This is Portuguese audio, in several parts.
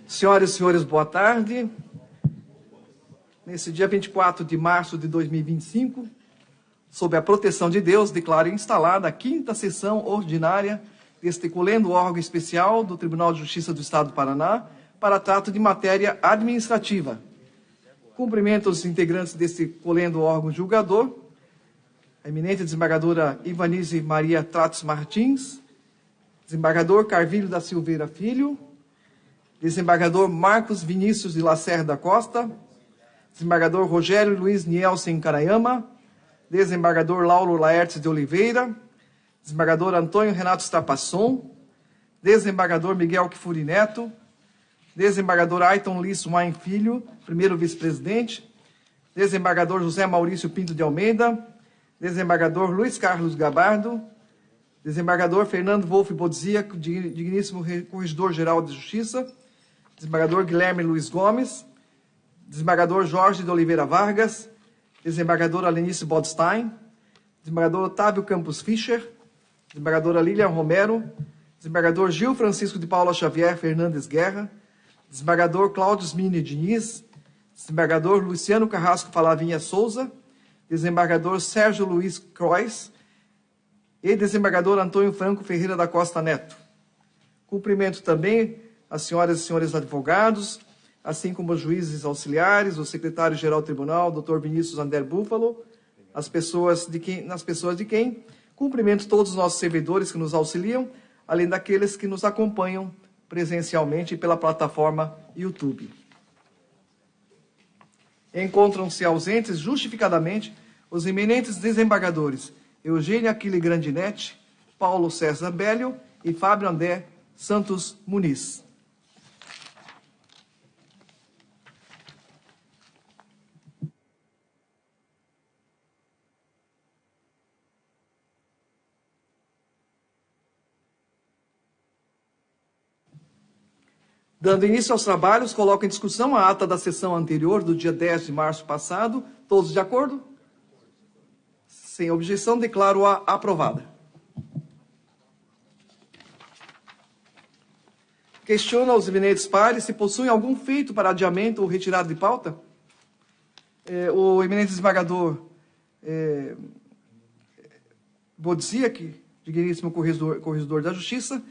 Senhoras e senhores, boa tarde. Nesse dia 24 de março de 2025, sob a proteção de Deus, declaro instalada a 5ª sessão ordinária deste colendo órgão especial do Tribunal de Justiça do Estado do Paraná para trato de matéria administrativa. Cumprimento os integrantes deste colendo órgão julgador, a eminente desembargadora Ivanise Maria Tratos Martins, desembargador Carvilho da Silveira Filho, desembargador Marcos Vinícius de Lacerda da Costa, desembargador Rogério Luiz Nielsen Carayama, desembargador Lauro Laertes de Oliveira, desembargador Antônio Renato Strapasson, desembargador Miguel Kifuri Neto, desembargador Ayrton Lisso Maim Filho, primeiro vice-presidente, desembargador José Maurício Pinto de Almeida, desembargador Luiz Carlos Gabardo, desembargador Fernando Wolff Bodzia, digníssimo Corregedor-Geral de Justiça, desembargador Guilherme Luiz Gomes, desembargador Jorge de Oliveira Vargas, desembargadora Lenice Bodstein, desembargador Otávio Campos Fischer, desembargadora Lilian Romero, desembargador Gil Francisco de Paula Xavier Fernandes Guerra, desembargador Cláudio Mini Diniz, desembargador Luciano Carrasco Falavinha Souza, desembargador Sérgio Luiz Croix e desembargador Antônio Franco Ferreira da Costa Neto. Cumprimento também as senhoras e senhores advogados, assim como os juízes auxiliares, o secretário-geral do tribunal, Dr. Vinícius Ander Búfalo, nas pessoas de quem cumprimento todos os nossos servidores que nos auxiliam, além daqueles que nos acompanham presencialmente pela plataforma YouTube. Encontram-se ausentes, justificadamente, os eminentes desembargadores Eugênio Aquile Grandinetti, Paulo César Bélio e Fábio André Santos Muniz. Dando início aos trabalhos, coloco em discussão a ata da sessão anterior, do dia 10 de março passado. Todos de acordo? Sem objeção, declaro-a aprovada. Questiono aos eminentes pares se possuem algum feito para adiamento ou retirada de pauta. O eminente desembargador Bodzia, digníssimo corregedor da Justiça,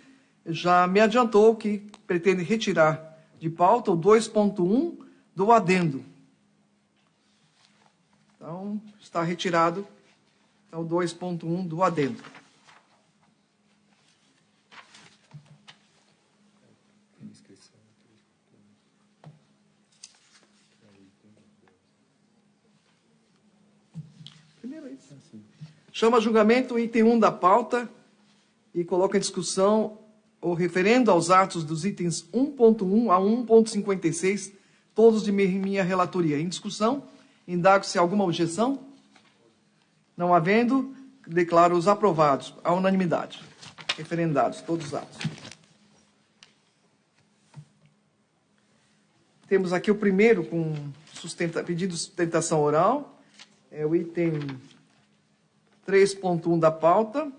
já me adiantou que pretende retirar de pauta o 2.1 do adendo. Então, está retirado o 2.1 do adendo. Primeiro é isso. Chama a julgamento o item 1 da pauta e coloca em discussão o referendo aos atos dos itens 1.1 a 1.56, todos de minha relatoria. Em discussão, indago se há alguma objeção. Não havendo, declaro-os aprovados, à unanimidade. Referendados, todos os atos. Temos aqui o primeiro com pedido de sustentação oral, é o item 3.1 da pauta.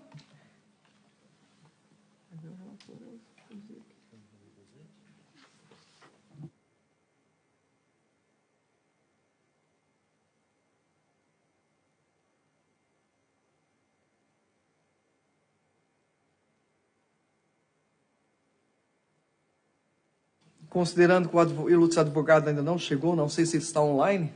Considerando que o ilustre advogado ainda não chegou, não sei se ele está online.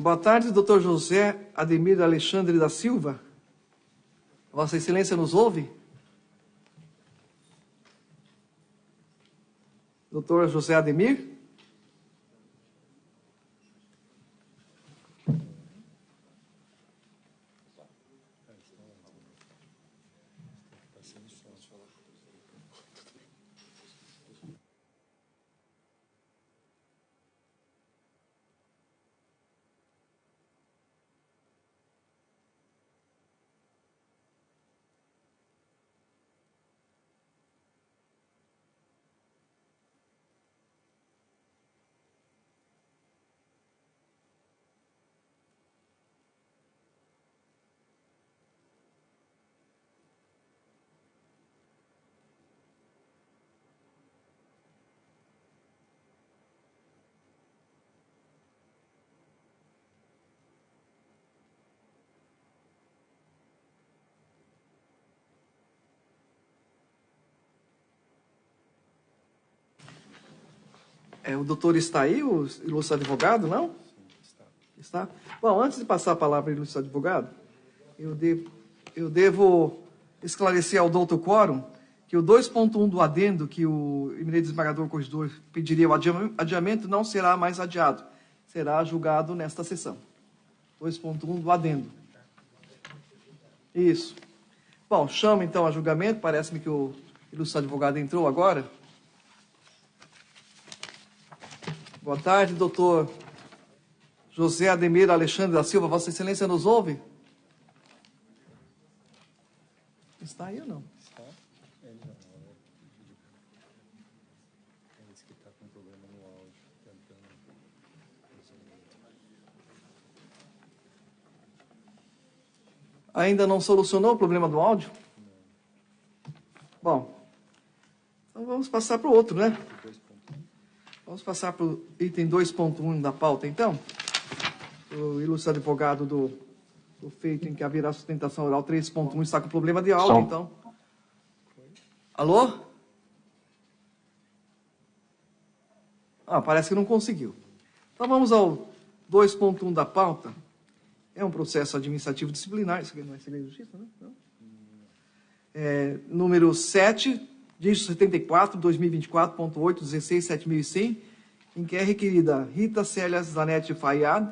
Boa tarde, doutor José Ademir Alexandre da Silva. Vossa Excelência nos ouve? Doutor José Ademir? O doutor está aí, o ilustre advogado, não? Está. Bom, antes de passar a palavra ao ilustre advogado, eu devo esclarecer ao doutor Quórum que o 2.1 do adendo que o eminente desembargador corregedor pediria o adiamento não será mais adiado, será julgado nesta sessão. 2.1 do adendo. Isso. Bom, chamo então a julgamento, parece-me que o ilustre advogado entrou agora. Boa tarde, doutor José Ademir Alexandre da Silva. Vossa Excelência nos ouve? Está aí ou não? Está. Ele não. Ele disse que está com problema no áudio, tentando resolver. Ainda não solucionou o problema do áudio? Não. Bom, então vamos passar para o outro, né? Vamos passar para o item 2.1 da pauta, então. O ilustre advogado do feito em que haverá sustentação oral 3.1 está com problema de áudio, então. Alô? Parece que não conseguiu. Então vamos ao 2.1 da pauta. É um processo administrativo disciplinar. Isso aqui não é segredo de justiça, né? Não? Número 7... dígito 74, 2024.8, 16.7100, em que é requerida Rita Célia Zanetti Fayad,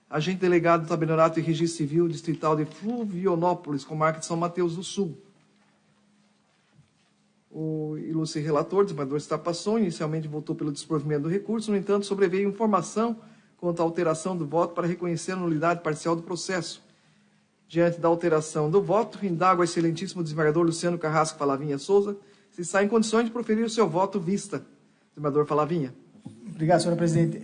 agente delegado do Tabelionato e Registro Civil Distrital de Fluvionópolis, comarca de São Mateus do Sul. O ilustre relator, desembargador Estapaçon, inicialmente votou pelo desprovimento do recurso, no entanto, sobreveio informação quanto à alteração do voto para reconhecer a nulidade parcial do processo. Diante da alteração do voto, indago ao excelentíssimo desembargador Luciano Carrasco Falavinha Souza se está em condições de proferir o seu voto vista. Desembargador Falavinha. Obrigado, senhor presidente.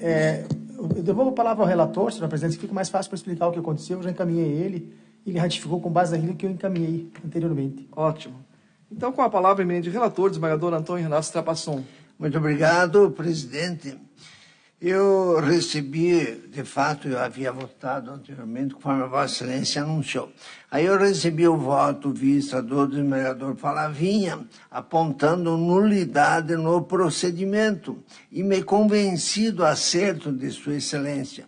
Eu devolvo a palavra ao relator, senhor presidente, que fica mais fácil para explicar o que aconteceu. Eu já encaminhei ele e ele ratificou com base naquilo que eu encaminhei anteriormente. Ótimo. Então, com a palavra, eminente relator, desembargador Antônio Renato Estapaçon. Muito obrigado, presidente. Eu recebi, de fato, eu havia votado anteriormente, conforme a Vossa Excelência anunciou. Aí eu recebi o voto vista do desembargador Falavinha, apontando nulidade no procedimento e me convenci do acerto de Sua Excelência.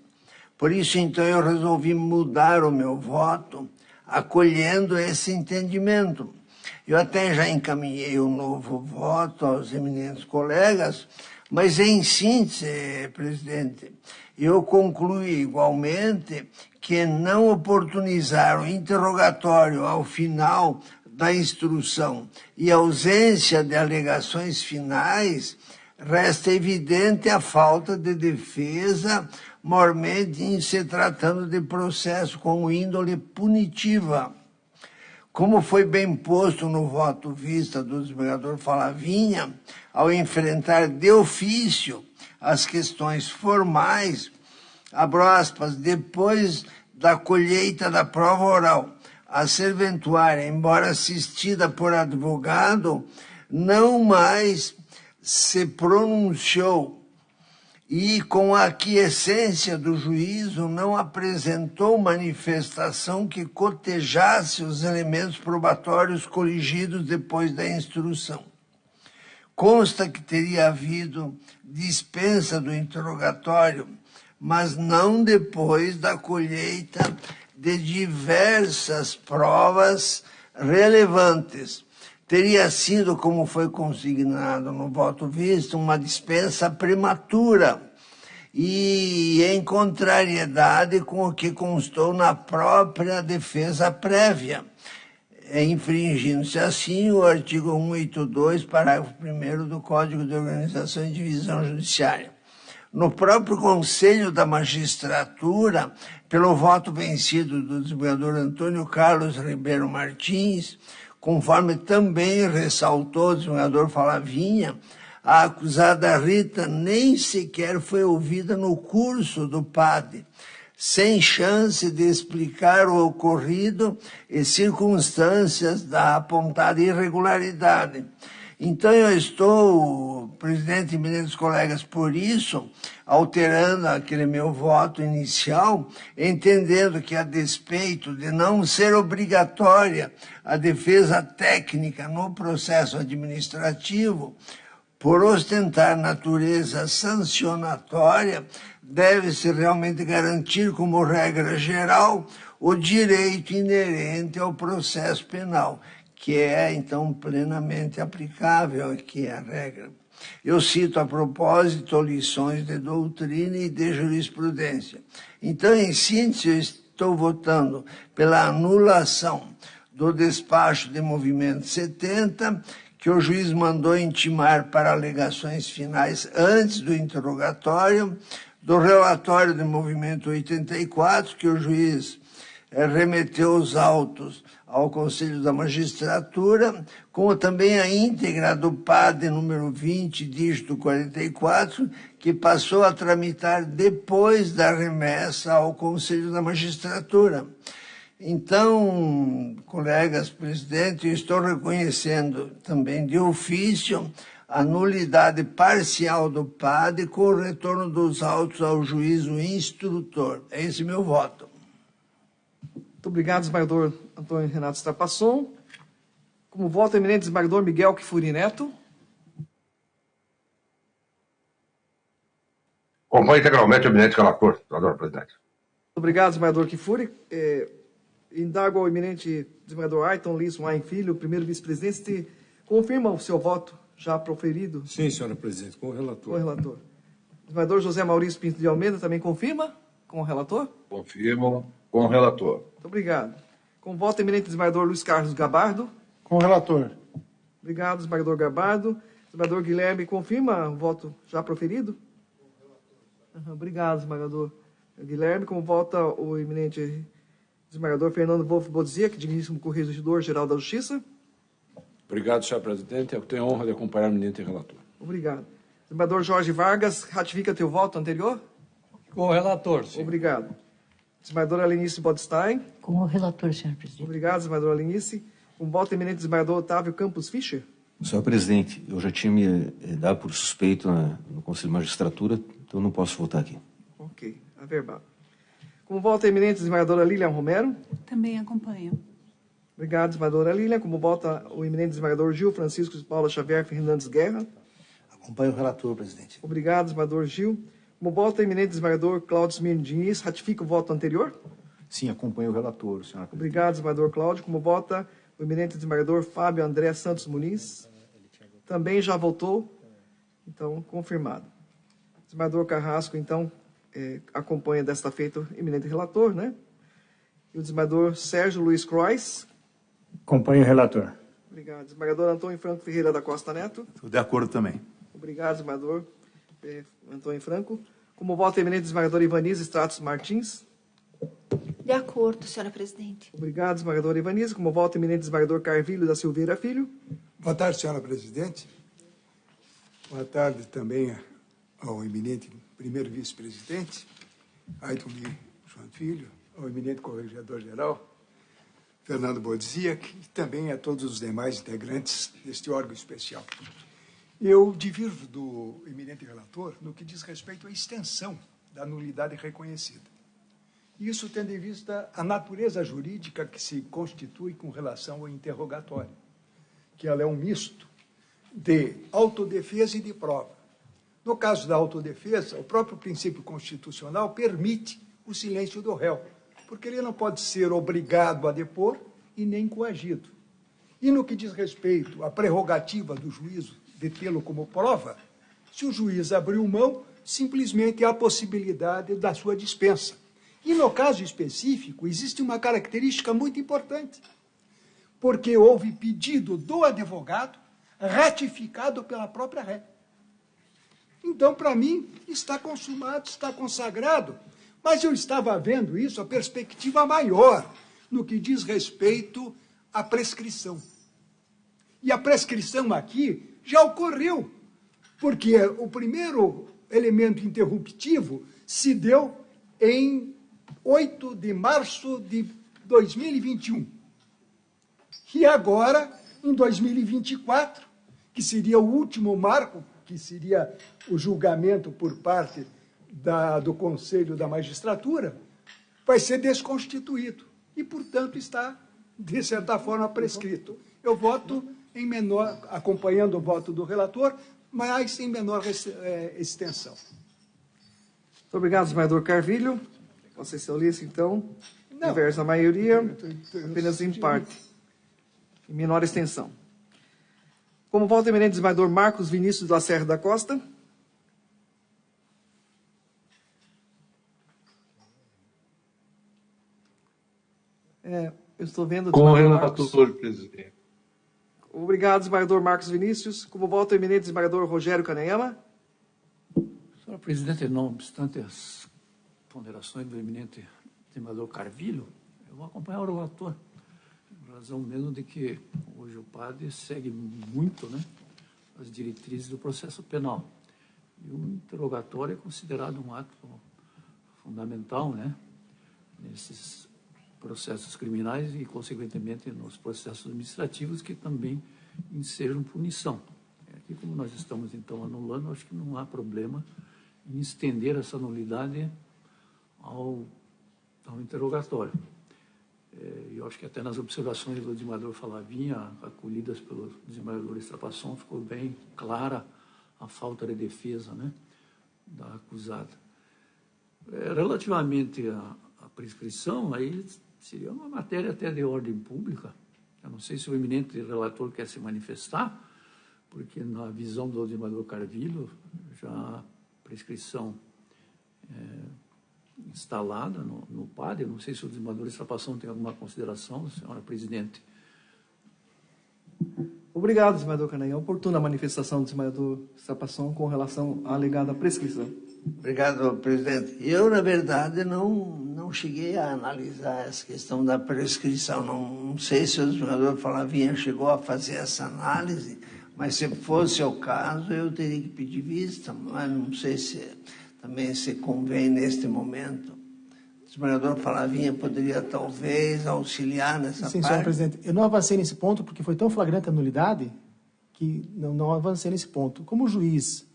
Por isso, então, eu resolvi mudar o meu voto, acolhendo esse entendimento. Eu até já encaminhei o novo voto aos eminentes colegas, mas, em síntese, presidente, eu concluo igualmente que não oportunizar o interrogatório ao final da instrução e ausência de alegações finais, resta evidente a falta de defesa, mormente em se tratando de processo com índole punitiva. Como foi bem posto no voto vista do desembargador Falavinha, ao enfrentar de ofício as questões formais, abro aspas, depois da colheita da prova oral, a serventuária, embora assistida por advogado, não mais se pronunciou e, com a aquiescência do juízo, não apresentou manifestação que cotejasse os elementos probatórios coligidos depois da instrução. Consta que teria havido dispensa do interrogatório mas não depois da colheita de diversas provas relevantes. Teria sido, como foi consignado no voto visto, uma dispensa prematura e em contrariedade com o que constou na própria defesa prévia, infringindo-se assim o artigo 182, parágrafo 1º do Código de Organização e Divisão Judiciária. No próprio Conselho da Magistratura, pelo voto vencido do desembargador Antônio Carlos Ribeiro Martins, conforme também ressaltou o desembargador Falavinha, a acusada Rita nem sequer foi ouvida no curso do PAD, sem chance de explicar o ocorrido e circunstâncias da apontada irregularidade. Então eu estou, presidente e ministros colegas, por isso, alterando aquele meu voto inicial, entendendo que, a despeito de não ser obrigatória a defesa técnica no processo administrativo, por ostentar natureza sancionatória, deve-se realmente garantir como regra geral o direito inerente ao processo penal, que é, então, plenamente aplicável aqui a regra. Eu cito a propósito lições de doutrina e de jurisprudência. Então, em síntese, eu estou votando pela anulação do despacho de movimento 70, que o juiz mandou intimar para alegações finais antes do interrogatório, do relatório de movimento 84, que o juiz remeteu os autos ao Conselho da Magistratura, como também a íntegra do PAD número 20, dígito 44, que passou a tramitar depois da remessa ao Conselho da Magistratura. Então, colegas, presidente, eu estou reconhecendo também de ofício a nulidade parcial do PAD com o retorno dos autos ao juízo instrutor. É esse meu voto. Muito obrigado, desembargador Antônio Renato Strapasson. Como voto, eminente desembargador Miguel Kifuri Neto. Acompanho integralmente o eminente relator, senador presidente. Muito obrigado, desembargador Kifuri. Indago ao eminente desembargador Ayrton Lins Maim Filho, primeiro vice-presidente, confirma o seu voto já proferido? Sim, senhora presidente, com o relator. Com o relator. Desembargador José Maurício Pinto de Almeida também confirma? Com o relator? Confirmo com o relator. Muito obrigado. Com o voto, eminente desembargador Luiz Carlos Gabardo. Com o relator. Obrigado, desembargador Gabardo. Desembargador Guilherme, confirma o voto já proferido? Obrigado, desembargador Guilherme. Como vota o eminente desembargador Fernando Wolff Bodziak, digníssimo corregedor-geral da Justiça? Obrigado, senhor presidente. Eu tenho a honra de acompanhar o eminente relator. Obrigado. Desembargador Jorge Vargas, ratifica teu voto anterior? Com o relator, senhor. Obrigado. Desembargadora Lenice Bodstein. Com o relator, senhor presidente. Obrigado, desembargadora Lenice. Com voto, eminente desembargador Otávio Campos Fischer. Senhor presidente, eu já tinha me dado por suspeito no Conselho de Magistratura, então não posso votar aqui. Ok, averbado. Como volta a eminente desembargadora Lilian Romero. Também acompanho. Obrigado, desembargadora Lilian. Como volta o eminente desembargador Gil Francisco de Paula Xavier Fernandes Guerra. Acompanho o relator, presidente. Obrigado, desembargador Gil. Como volta o eminente desembargador Cláudio Smirno Diniz, ratifica o voto anterior? Sim, acompanho o relator, senhora presidente. Obrigado, desembargador Cláudio. Como vota o eminente desembargador Fábio André Santos Muniz. Também já votou, então, confirmado. Desembargador Carrasco, então, acompanha desta feita o eminente relator, né? E o desembargador Sérgio Luiz Croix. Acompanho o relator. Obrigado. Desembargador Antônio Franco Ferreira da Costa Neto. Estou de acordo também. Obrigado, desembargador Antônio Franco. Como voto eminente desembargador Ivanise Stratos Martins. De acordo, senhora presidente. Obrigado, desembargador Ivanise. Como voto eminente desembargador Carvilho da Silveira Filho. Boa tarde, senhora presidente. Boa tarde também ao eminente primeiro vice-presidente, Ayrton Lins João Filho, ao eminente corregedor-geral, Fernando Bodziak, e também a todos os demais integrantes deste órgão especial. Eu divirjo do eminente relator no que diz respeito à extensão da nulidade reconhecida. Isso tendo em vista a natureza jurídica que se constitui com relação ao interrogatório, que ela é um misto de autodefesa e de prova. No caso da autodefesa, o próprio princípio constitucional permite o silêncio do réu, porque ele não pode ser obrigado a depor e nem coagido. E no que diz respeito à prerrogativa do juízo de tê-lo como prova, se o juiz abriu mão, simplesmente há a possibilidade da sua dispensa. E no caso específico, existe uma característica muito importante, porque houve pedido do advogado ratificado pela própria ré. Então, para mim, está consumado, está consagrado. Mas eu estava vendo isso, a perspectiva maior, no que diz respeito à prescrição. E a prescrição aqui já ocorreu, porque o primeiro elemento interruptivo se deu em 8 de março de 2021. E agora, em 2024, que seria o último marco, que seria o julgamento por parte do Conselho da Magistratura, vai ser desconstituído. E, portanto, está, de certa forma, prescrito. Eu voto em menor, acompanhando o voto do relator, mas em menor extensão. Muito obrigado, desembargador Carvilho. Vossa Excelência, então, diversa maioria, apenas em parte, em menor extensão. Como voto eminente, desembargador Marcos Vinícius da Serra da Costa. Eu estou vendo... Com o relator, presidente. Obrigado, desembargador Marcos Vinícius. Como voto eminente, desembargador Rogério Canayama. Senhor presidente, não obstante as ponderações do eminente desembargador Carvilho, eu vou acompanhar o relator, por razão mesmo de que hoje o PAD segue muito, né, as diretrizes do processo penal. E o interrogatório é considerado um ato fundamental, né, nesses processos criminais e, consequentemente, nos processos administrativos que também ensejam punição. Aqui, como nós estamos, então, anulando, acho que não há problema em estender essa nulidade ao interrogatório. Eu acho que até nas observações do desembargador Falavinha, acolhidas pelo desembargador Estrapasson, ficou bem clara a falta de defesa, né, da acusada. Relativamente à prescrição, aí seria uma matéria até de ordem pública. Eu não sei se o eminente relator quer se manifestar, porque na visão do desembargador Carvilho, já a prescrição instalada no PAD. Eu não sei se o desembargador Estrapasson tem alguma consideração, senhora presidente. Obrigado, desembargador Canayama. Oportuna a manifestação do desembargador Estrapasson com relação à alegada prescrição. Obrigado, presidente. Eu, na verdade, não cheguei a analisar essa questão da prescrição. Não sei se o desembargador Falavinha chegou a fazer essa análise, mas se fosse o caso, eu teria que pedir vista, mas não sei se também se convém neste momento. O desembargador Falavinha poderia talvez auxiliar nessa parte. Sim, senhor presidente. Eu não avancei nesse ponto porque foi tão flagrante a nulidade que não avancei nesse ponto. Como o juiz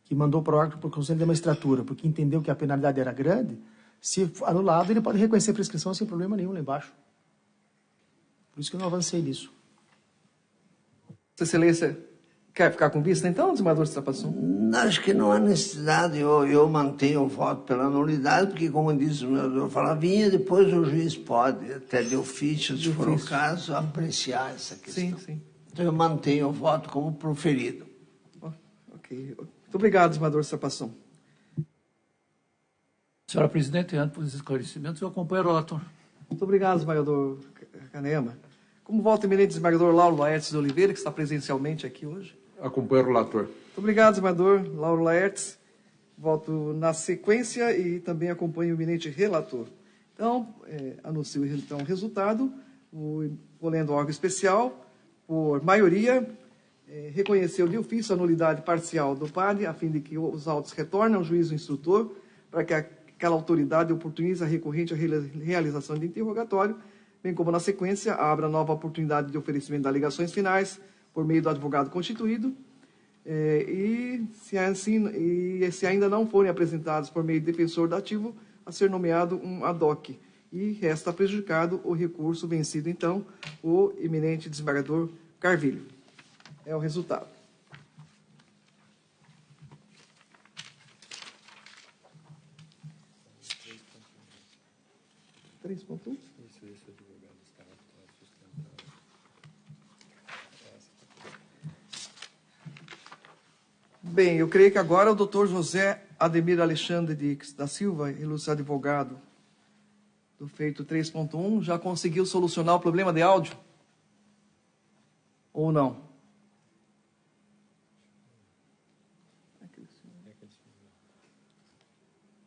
que mandou para o Conselho da Magistratura, porque entendeu que a penalidade era grande, se anulado, ele pode reconhecer a prescrição sem problema nenhum lá embaixo. Por isso que eu não avancei nisso. Vossa Excelência quer ficar com vista, então, desembargador Estrapasson? Acho que não há necessidade. Eu mantenho o voto pela nulidade, porque, como disse o desembargador Falavinha, depois o juiz pode, até de ofício, se for o caso, apreciar essa questão. Sim. Então, eu mantenho o voto como proferido. Ok. Muito obrigado, desembargador Estrapasson. Senhora presidente, antes dos esclarecimentos, eu acompanho o relator. Muito obrigado, desembargador Canayama. Como voto eminente, desembargador Lauro Laertes de Oliveira, que está presencialmente aqui hoje. Acompanho o relator. Muito obrigado, desembargador Lauro Laertes. Voto na sequência e também acompanho o eminente relator. Então, anuncio então, o resultado. Vou lendo o órgão especial. Por maioria, reconheceu de ofício a nulidade parcial do PAD, a fim de que os autos retornem ao juízo instrutor, para que aquela autoridade oportunize a recorrente a realização de interrogatório, bem como, na sequência, abra nova oportunidade de oferecimento de alegações finais por meio do advogado constituído, e se ainda não forem apresentados por meio do defensor dativo, a ser nomeado um ad hoc. E resta prejudicado o recurso vencido, então, o eminente desembargador Carvilho. É o resultado. 3.1. Bem, eu creio que agora o doutor José Ademir Alexandre da Silva, ilustre advogado do feito 3.1, já conseguiu solucionar o problema de áudio? Ou não?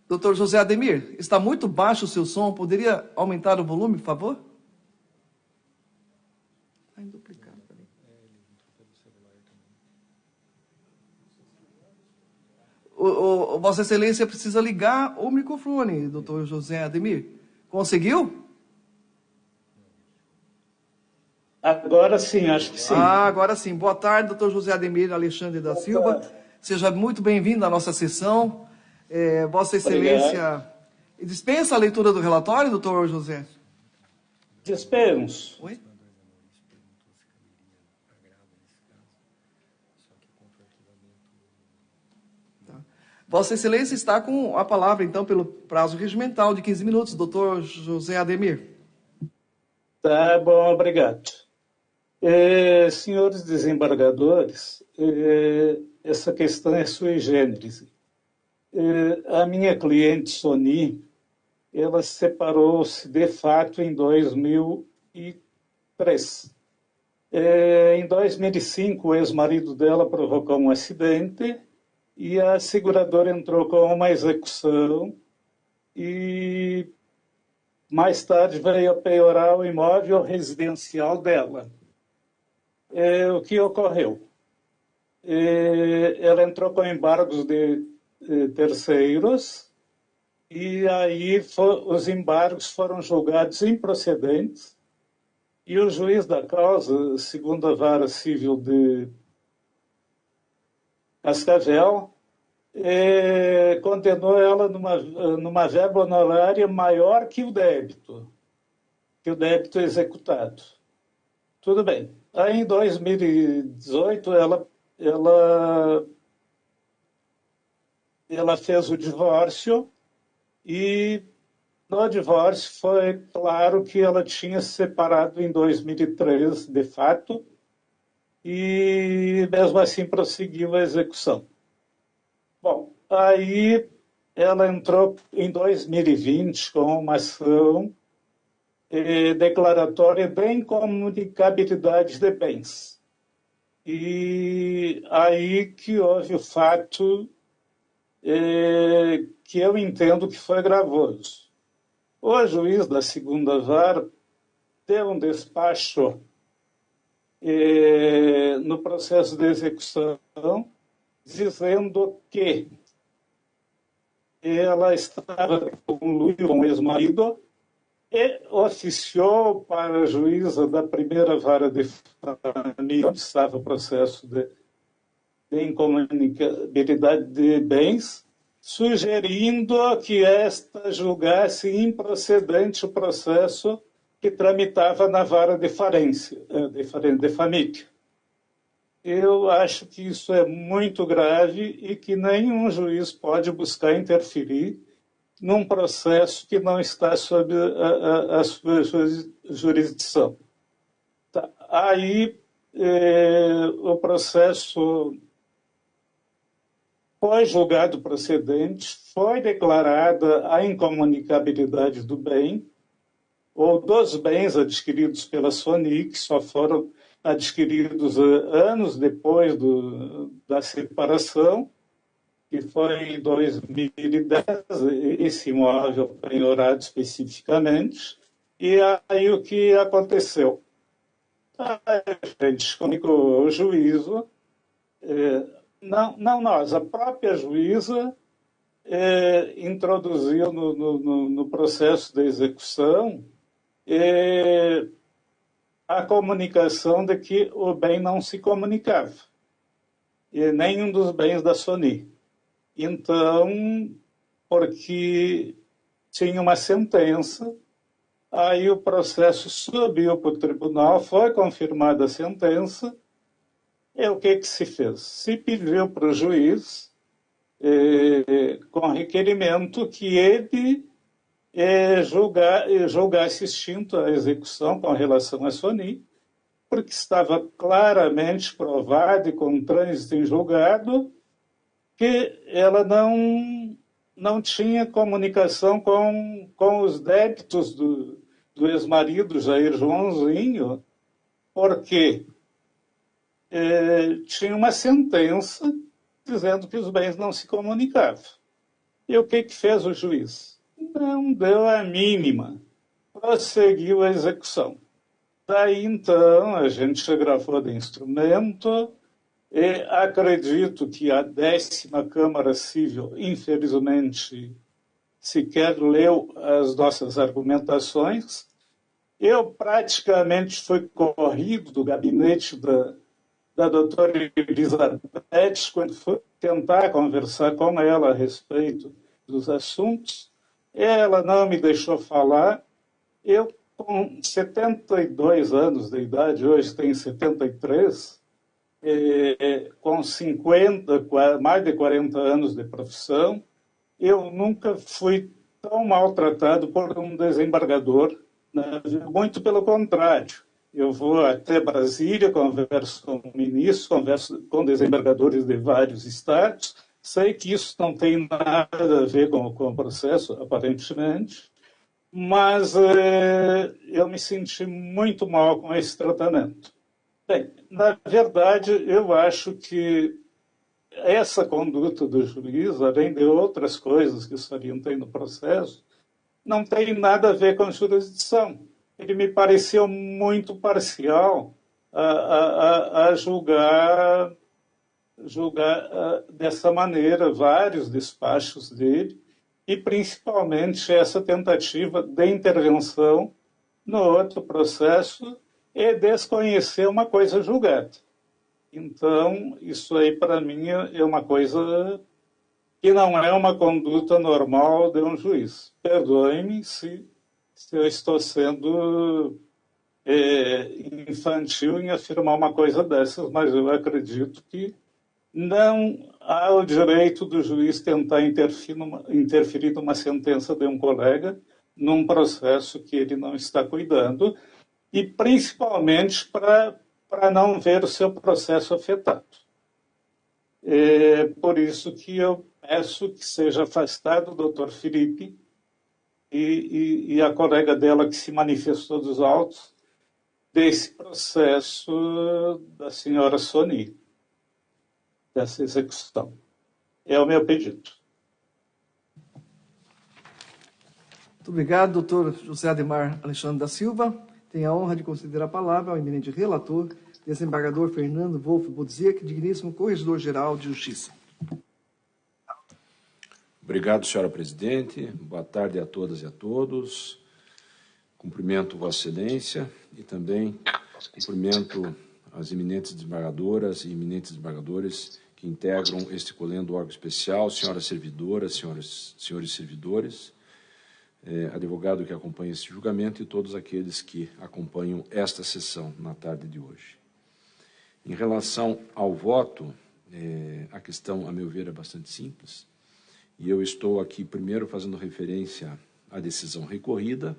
Doutor José Ademir, está muito baixo o seu som, poderia aumentar o volume, por favor? Está em duplicado. Vossa Excelência precisa ligar o microfone, doutor José Ademir. Conseguiu? Agora sim, acho que sim. Agora sim. Boa tarde, doutor José Ademir Alexandre da Silva. Seja muito bem-vindo à nossa sessão. Vossa Excelência, dispensa a leitura do relatório, doutor José? Dispenso. Oi? Vossa Excelência está com a palavra, então, pelo prazo regimental de 15 minutos, doutor José Ademir. Tá bom, obrigado. Senhores desembargadores, essa questão é sui generis. A minha cliente, Sony, ela separou-se de fato em 2003. Em 2005, o ex-marido dela provocou um acidente e a seguradora entrou com uma execução e mais tarde veio a penhorar o imóvel residencial dela. O que ocorreu? Ela entrou com embargos de terceiros e aí os embargos foram julgados improcedentes e o juiz da causa, segundo a Vara Civil de Cascavel, condenou ela numa verba honorária maior que o débito executado. Tudo bem. Aí, em 2018, ela fez o divórcio e no divórcio foi claro que ela tinha se separado em 2003, de fato, e mesmo assim prosseguiu a execução. Bom, aí ela entrou em 2020 com uma ação declaratória de incomunicabilidade de bens. E aí que houve o fato que eu entendo que foi gravoso. O juiz da segunda vara deu um despacho no processo de execução, dizendo que ela estava com o ex-marido e oficiou para a juíza da primeira vara de família, onde estava o processo de incomunicabilidade de bens, sugerindo que esta julgasse improcedente o processo que tramitava na vara de família. Eu acho que isso é muito grave e que nenhum juiz pode buscar interferir num processo que não está sob a sua jurisdição. Tá. Aí o processo foi julgado procedente, foi declarada a incomunicabilidade do bem, ou dos bens adquiridos pela Sony, que só foram adquiridos anos depois da separação, que foi em 2010, esse imóvel penhorado especificamente. E aí o que aconteceu? A gente comunicou ao juízo, não nós, a própria juíza introduziu no processo de execução a comunicação de que o bem não se comunicava, e nenhum dos bens da Sony. Então, porque tinha uma sentença, aí o processo subiu para o tribunal, foi confirmada a sentença, e o que se fez? Se pediu para o juiz, com requerimento, que ele julgasse extinta a execução com relação a Sony, porque estava claramente provado e com trânsito em julgado que ela não tinha comunicação com os débitos do ex-marido Jair Joãozinho, porque tinha uma sentença dizendo que os bens não se comunicavam. E o que fez o juiz? Não deu a mínima, prosseguiu a execução. Daí, então, a gente gravou de instrumento e acredito que a 10ª Câmara Civil, infelizmente, sequer leu as nossas argumentações. Eu praticamente fui corrido do gabinete da doutora Elizabeth quando fui tentar conversar com ela a respeito dos assuntos. Ela não me deixou falar. Eu, com 72 anos de idade, hoje tenho 73, com mais de 40 anos de profissão, eu nunca fui tão maltratado por um desembargador, né? Muito pelo contrário. Eu vou até Brasília, converso com o ministro, converso com desembargadores de vários estados. Sei que isso não tem nada a ver com o processo, aparentemente, mas eu me senti muito mal com esse tratamento. Bem, na verdade, eu acho que essa conduta do juiz, além de outras coisas que salientei no processo, não tem nada a ver com jurisdição. Ele me pareceu muito parcial a julgar dessa maneira vários despachos dele, e principalmente essa tentativa de intervenção no outro processo e desconhecer uma coisa julgada. Então, isso aí para mim é uma coisa que não é uma conduta normal de um juiz. Perdoe-me se eu estou sendo infantil em afirmar uma coisa dessas, mas eu acredito que não há o direito do juiz tentar interferir numa sentença de um colega num processo que ele não está cuidando, e principalmente para não ver o seu processo afetado. É por isso que eu peço que seja afastado o doutor Felipe e a colega dela que se manifestou dos autos desse processo da senhora Sony, dessa execução. É o meu pedido. Muito obrigado, doutor José Ademar Alexandre da Silva. Tenho a honra de conceder a palavra ao eminente relator, desembargador Fernando Wolff Budziek, digníssimo Corregedor-Geral de Justiça. Obrigado, senhora presidente. Boa tarde a todas e a todos. Cumprimento Vossa Excelência e também cumprimento as eminentes desembargadoras e eminentes desembargadores que integram este colendo órgão especial, senhoras servidoras, senhores servidores, advogado que acompanha esse julgamento e todos aqueles que acompanham esta sessão na tarde de hoje. Em relação ao voto, a questão, a meu ver, é bastante simples, e eu estou aqui primeiro fazendo referência à decisão recorrida,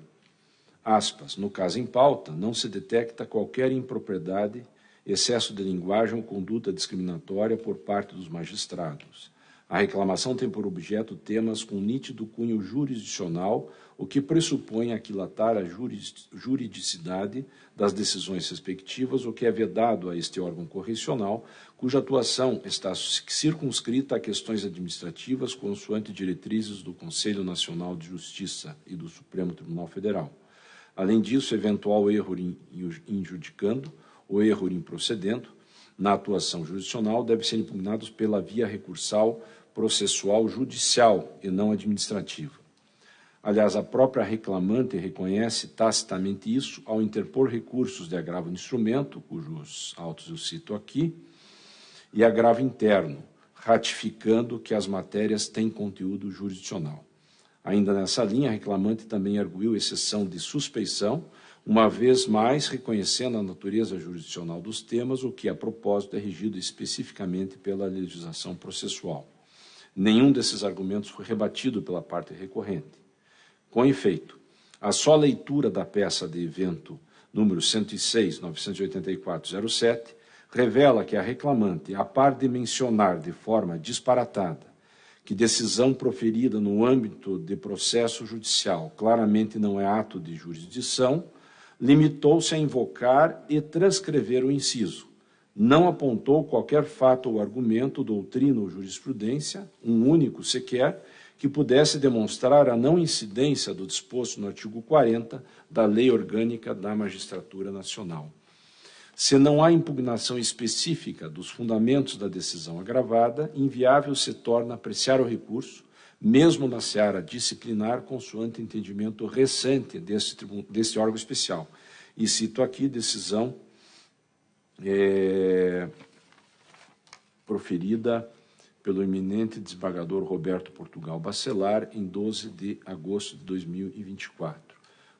aspas, no caso em pauta, não se detecta qualquer impropriedade, excesso de linguagem ou conduta discriminatória por parte dos magistrados. A reclamação tem por objeto temas com nítido cunho jurisdicional, o que pressupõe aquilatar a juridicidade das decisões respectivas, o que é vedado a este órgão correcional, cuja atuação está circunscrita a questões administrativas consoante diretrizes do Conselho Nacional de Justiça e do Supremo Tribunal Federal. Além disso, eventual erro injudicando ou erro improcedendo na atuação jurisdicional deve ser impugnados pela via recursal processual judicial e não administrativa. Aliás, a própria reclamante reconhece tacitamente isso ao interpor recursos de agravo no instrumento, cujos autos eu cito aqui, e agravo interno, ratificando que as matérias têm conteúdo jurisdicional. Ainda nessa linha, a reclamante também arguiu exceção de suspeição, uma vez mais reconhecendo a natureza jurisdicional dos temas, o que, a propósito, é regido especificamente pela legislação processual. Nenhum desses argumentos foi rebatido pela parte recorrente. Com efeito, a só leitura da peça de evento número 106.984/07 revela que a reclamante, a par de mencionar de forma disparatada que decisão proferida no âmbito de processo judicial claramente não é ato de jurisdição, limitou-se a invocar e transcrever o inciso. Não apontou qualquer fato ou argumento, doutrina ou jurisprudência, um único sequer, que pudesse demonstrar a não incidência do disposto no artigo 40 da Lei Orgânica da Magistratura Nacional. Se não há impugnação específica dos fundamentos da decisão agravada, inviável se torna apreciar o recurso, mesmo na seara disciplinar, consoante entendimento recente desse órgão especial. E cito aqui decisão proferida pelo eminente desembargador Roberto Portugal Bacelar, em 12 de agosto de 2024.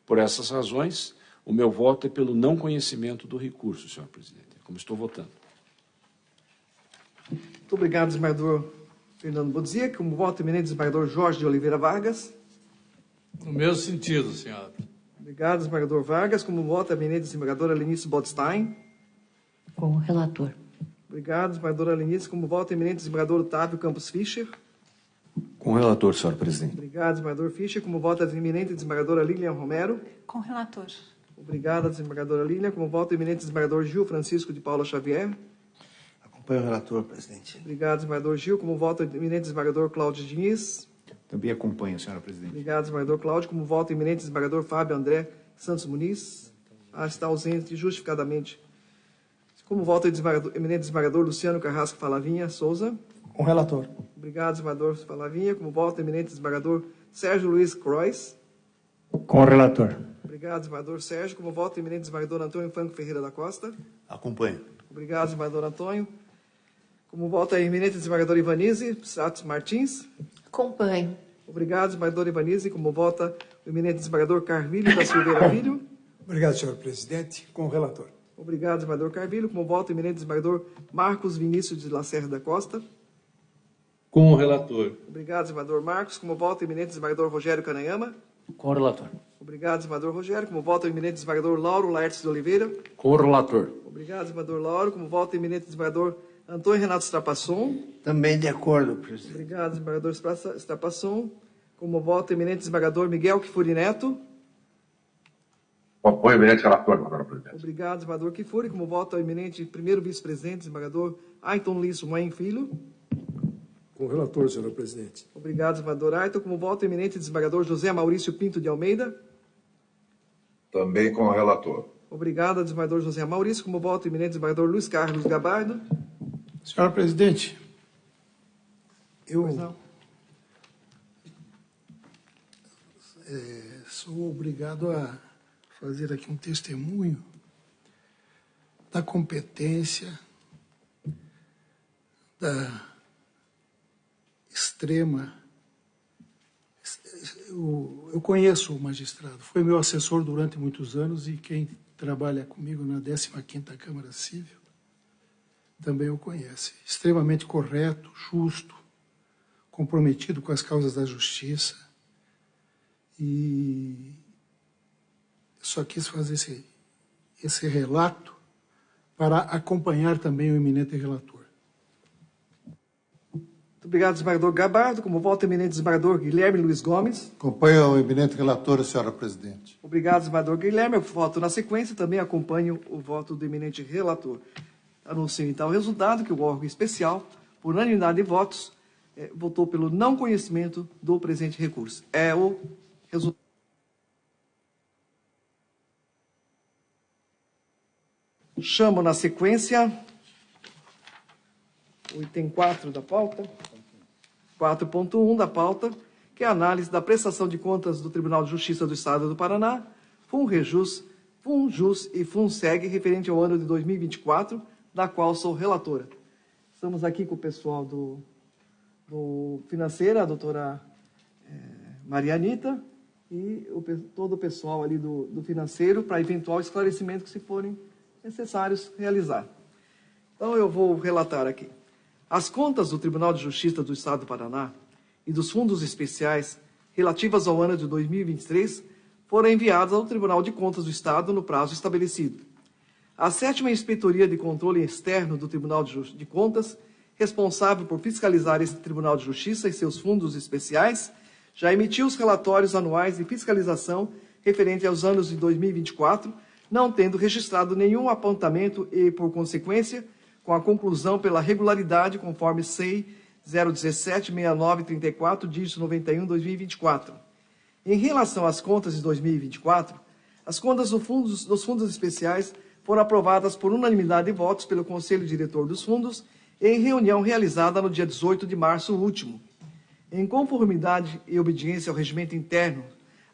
Por essas razões, o meu voto é pelo não conhecimento do recurso, senhor presidente, como estou votando. Muito obrigado, desembargador Fernando Bodziak. Como voto, eminente desembargador Jorge de Oliveira Vargas. No mesmo sentido, senhora. Obrigado, desembargador Vargas. Como voto, eminente desembargadora Lenice Bodstein. Com o relator. Obrigado, desembargadora Lenice. Como voto, eminente desembargador Otávio Campos Fischer. Com o relator, senhor presidente. Obrigado, desembargador Fischer. Como voto, a eminente desembargadora Lilian Romero. Com o relator. Obrigado, desembargadora Lilian. Como voto, o eminente desembargador Gil Francisco de Paula Xavier. Acompanho o relator, presidente. Obrigado, desembargador Gil. Como voto, o eminente desembargador Cláudio Diniz. Também acompanho, senhora presidente. Obrigado, desembargador Cláudio. Como voto, o eminente desembargador Fábio André Santos Muniz. Está ausente justificadamente. Como voto, o eminente desembargador Luciano Carrasco Falavinha Souza. Com o relator. Obrigado, desembargador Falavinha. Como voto, o eminente desembargador Sérgio Luiz Croix. Com o relator. Obrigado, desembargador Sérgio. Como voto, o eminente desembargador Antônio Franco Ferreira da Costa. Acompanho. Obrigado, desembargador Antônio. Como voto, a eminente desembargadora Ivanise Santos Martins. Acompanho. Obrigado, desembargador Ivanise. Como vota o eminente desembargador Carvilho da Silveira Filho. Obrigado, senhor presidente. Com o relator. Obrigado, desembargador Carvilho. Como voto o eminente desembargador Marcos Vinícius de Lacerda da Costa. Com o relator. Obrigado, desembargador Marcos. Como voto o eminente desembargador Rogério Cananhama. Com o relator. Obrigado, desembargador Rogério. Como voto o eminente desembargador Lauro Laertes de Oliveira. Com o relator. Obrigado, desembargador Lauro. Como voto o eminente desembargador Antônio Renato Strapasson. Também de acordo, presidente. Obrigado, desembargador Strapasson. Como voto o eminente desembargador Miguel Kifuri Neto. Apoio o eminente relator, senhora presidente. Obrigado, desembargador Kifuri. Como voto o eminente primeiro vice-presidente, desembargador Ayrton Liz Moen Filho. Com o relator, senhor presidente. Obrigado, desembargador Ayrton. Como voto o eminente desembargador José Maurício Pinto de Almeida. Também com o relator. Obrigado, desembargador José Maurício. Como voto o eminente desembargador Luiz Carlos Gabardo. Senhor presidente, eu sou obrigado a fazer aqui um testemunho da competência, da extrema. Eu conheço o magistrado, foi meu assessor durante muitos anos e quem trabalha comigo na 15ª Câmara Civil também o conhece. Extremamente correto, justo, comprometido com as causas da justiça. E só quis fazer esse relato para acompanhar também o eminente relator. Muito obrigado, desembargador Gabardo. Como voto o eminente desembargador Guilherme Luiz Gomes. Acompanho o eminente relator, senhora presidente. Obrigado, desembargador Guilherme. Eu voto na sequência e também acompanho o voto do eminente relator. Anuncio, então, o resultado que o órgão especial, por unanimidade de votos, votou pelo não conhecimento do presente recurso. É o resultado. Chamo na sequência o item 4 da pauta, 4.1 da pauta, que é a análise da prestação de contas do Tribunal de Justiça do Estado do Paraná, FUNREJUS, FUNJUS e FUNSEG, referente ao ano de 2024, da qual sou relatora. Estamos aqui com o pessoal do Financeira, a doutora Maria Anita, e todo o pessoal ali do Financeiro, para eventual esclarecimento que se forem necessários realizar. Então, eu vou relatar aqui. As contas do Tribunal de Justiça do Estado do Paraná e dos fundos especiais relativas ao ano de 2023, foram enviadas ao Tribunal de Contas do Estado no prazo estabelecido. A 7ª Inspetoria de Controle Externo do Tribunal de Contas, responsável por fiscalizar este Tribunal de Justiça e seus fundos especiais, já emitiu os relatórios anuais de fiscalização referente aos anos de 2024, não tendo registrado nenhum apontamento e, por consequência, com a conclusão pela regularidade conforme SEI 017-6934, dígito 91/2024. Em relação às contas de 2024, as contas dos fundos especiais foram aprovadas por unanimidade de votos pelo Conselho Diretor dos Fundos em reunião realizada no dia 18 de março último. Em conformidade e obediência ao regimento interno,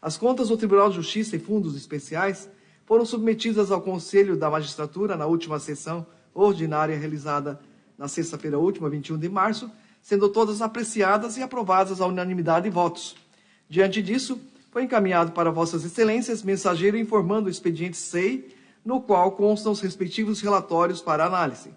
as contas do Tribunal de Justiça e Fundos Especiais foram submetidas ao Conselho da Magistratura na última sessão ordinária realizada na sexta-feira última, 21 de março, sendo todas apreciadas e aprovadas à unanimidade de votos. Diante disso, foi encaminhado para Vossas Excelências mensageiro informando o expediente SEI, no qual constam os respectivos relatórios para análise.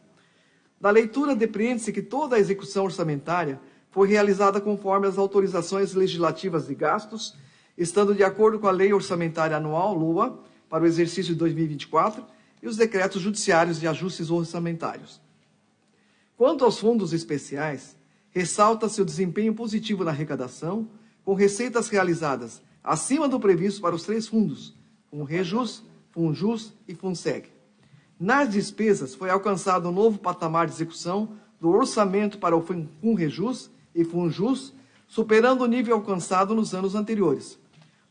Da leitura, depreende-se que toda a execução orçamentária foi realizada conforme as autorizações legislativas de gastos, estando de acordo com a Lei Orçamentária Anual, LOA, para o exercício de 2024, e os decretos judiciários de ajustes orçamentários. Quanto aos fundos especiais, ressalta-se o desempenho positivo na arrecadação, com receitas realizadas acima do previsto para os 3 fundos, FUNREJUS, FUNJUS e FUNSEG. Nas despesas, foi alcançado um novo patamar de execução do orçamento para o FUNREJUS e FUNJUS, superando o nível alcançado nos anos anteriores.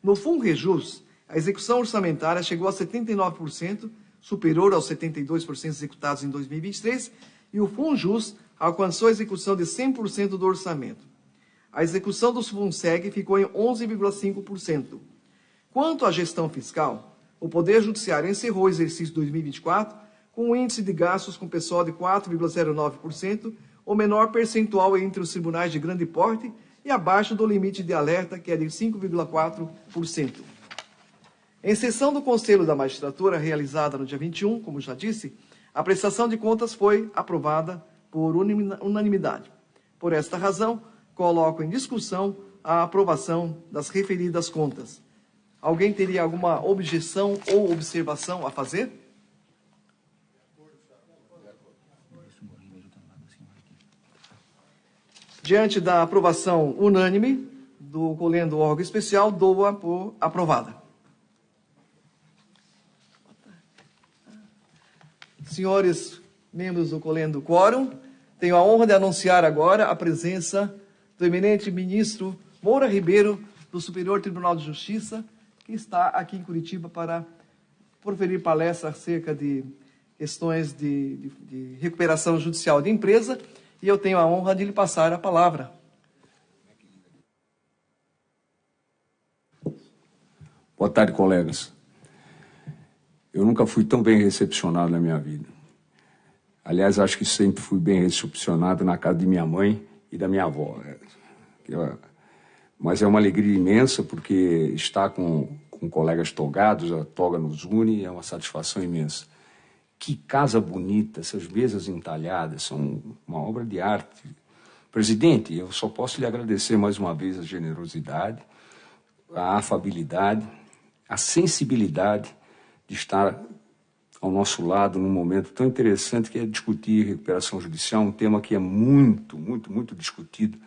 No FUNREJUS, a execução orçamentária chegou a 79%, superior aos 72% executados em 2023, e o FUNJUS alcançou a execução de 100% do orçamento. A execução do FUNSEG ficou em 11,5%. Quanto à gestão fiscal, o Poder Judiciário encerrou o exercício 2024 com um índice de gastos com pessoal de 4,09%, o menor percentual entre os tribunais de grande porte e abaixo do limite de alerta, que é de 5,4%. Em sessão do Conselho da Magistratura, realizada no dia 21, como já disse, a prestação de contas foi aprovada por unanimidade. Por esta razão, coloco em discussão a aprovação das referidas contas. Alguém teria alguma objeção ou observação a fazer? Diante da aprovação unânime do colendo órgão especial, dou-a por aprovada. Senhores membros do colendo quórum, tenho a honra de anunciar agora a presença do eminente ministro Moura Ribeiro, do Superior Tribunal de Justiça, que está aqui em Curitiba para proferir palestra acerca de questões de recuperação judicial de empresa, e eu tenho a honra de lhe passar a palavra. Boa tarde, colegas. Eu nunca fui tão bem recepcionado na minha vida. Aliás, acho que sempre fui bem recepcionado na casa de minha mãe e da minha avó. Mas é uma alegria imensa, porque estar com colegas togados, a toga nos une, é uma satisfação imensa. Que casa bonita, essas mesas entalhadas, são uma obra de arte. Presidente, eu só posso lhe agradecer mais uma vez a generosidade, a afabilidade, a sensibilidade de estar ao nosso lado num momento tão interessante que é discutir recuperação judicial, um tema que é muito, muito, muito discutido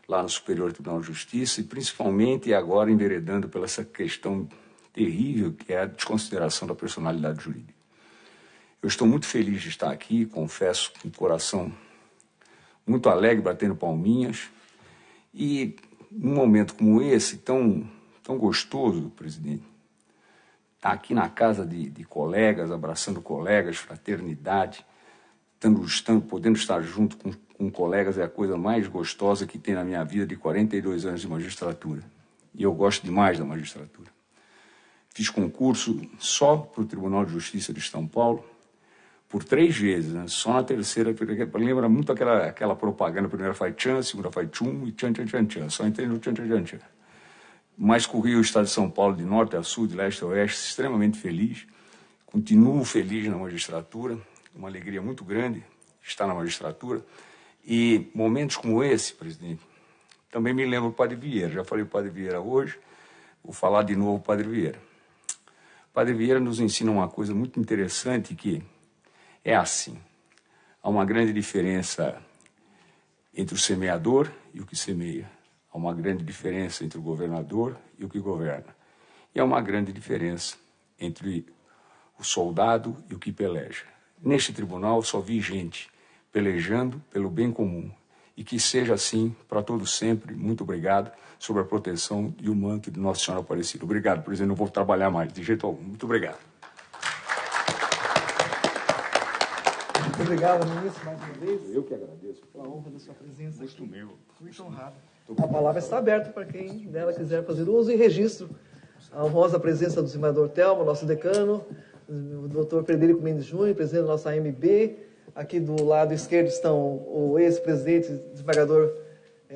lá no Superior Tribunal de Justiça, e principalmente agora enveredando pela essa questão terrível que é a desconsideração da personalidade jurídica. Eu estou muito feliz de estar aqui, confesso, com o coração muito alegre, batendo palminhas, e num momento como esse, tão gostoso, presidente, estar aqui na casa de colegas, abraçando colegas, fraternidade, podendo estar junto com colegas é a coisa mais gostosa que tem na minha vida de 42 anos de magistratura. E eu gosto demais da magistratura. Fiz concurso só para o Tribunal de Justiça de São Paulo, por 3 vezes, né? Só na terceira, lembra muito aquela propaganda, primeira faz tchan, segunda faz tchum e tchan, tchan, tchan, tchan. Só entrei no tchan, tchan, tchan, tchan. Mas corri o estado de São Paulo de norte a sul, de leste a oeste, extremamente feliz. Continuo feliz na magistratura, uma alegria muito grande estar na magistratura. E momentos como esse, presidente, Também me lembro do Padre Vieira, já falei do Padre Vieira hoje, vou falar de novo do Padre Vieira. O Padre Vieira nos ensina uma coisa muito interessante, que é assim, há uma grande diferença entre o semeador e o que semeia. Há uma grande diferença entre o governador e o que governa. E há uma grande diferença entre o soldado e o que peleja. Neste tribunal só vi gente pelejando pelo bem comum. E que seja assim para todos sempre. Muito obrigado, sobre a proteção e o manto de Nossa Senhora Aparecida. Obrigado, presidente. Não vou trabalhar mais, de jeito algum. Muito obrigado. Muito obrigado, ministro, mais uma vez. Eu que agradeço. Pela honra da sua presença Muito aqui. meu. Muito honrado. A palavra está aberta para quem dela quiser fazer uso e registro. A honrosa presença do desembargador Telmo, nosso decano, o doutor Frederico Mendes Júnior, presidente da nossa AMB. Aqui do lado esquerdo estão o ex-presidente, desembargador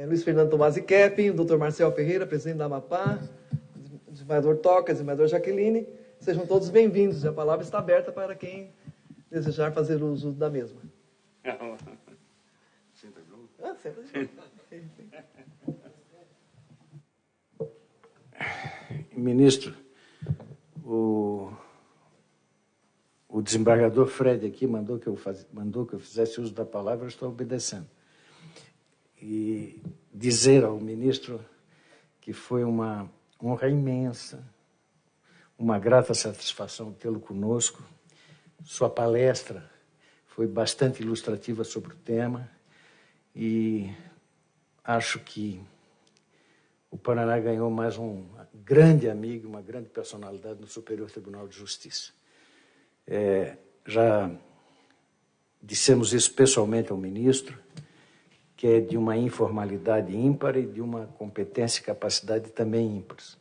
Luiz Fernando Tomasi Kepping, o doutor Marcel Ferreira, presidente da Amapá, o desembargador Toca, o desembargador Jaqueline. Sejam todos bem-vindos. A palavra está aberta para quem desejar fazer uso da mesma. Senta junto. Senta junto. Ministro, o desembargador Fred aqui mandou que eu fizesse uso da palavra, eu estou obedecendo. E dizer ao ministro que foi uma honra imensa, uma grata satisfação tê-lo conosco. Sua palestra foi bastante ilustrativa sobre o tema e acho que o Paraná ganhou mais um grande amigo, uma grande personalidade no Superior Tribunal de Justiça. Já dissemos isso pessoalmente ao ministro, que é de uma informalidade ímpar e de uma competência e capacidade também ímpares.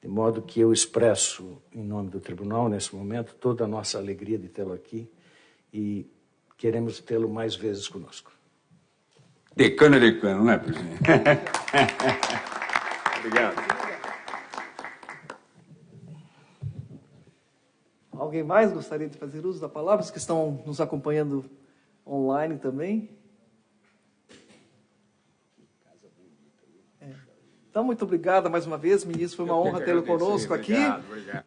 De modo que eu expresso, em nome do tribunal, nesse momento, toda a nossa alegria de tê-lo aqui e queremos tê-lo mais vezes conosco. Decano é decano, não é, presidente? Obrigado. Alguém mais gostaria de fazer uso da palavra? Os que estão nos acompanhando online também? Então, muito obrigado mais uma vez, ministro. Foi uma honra tê-lo conosco aqui. Obrigado.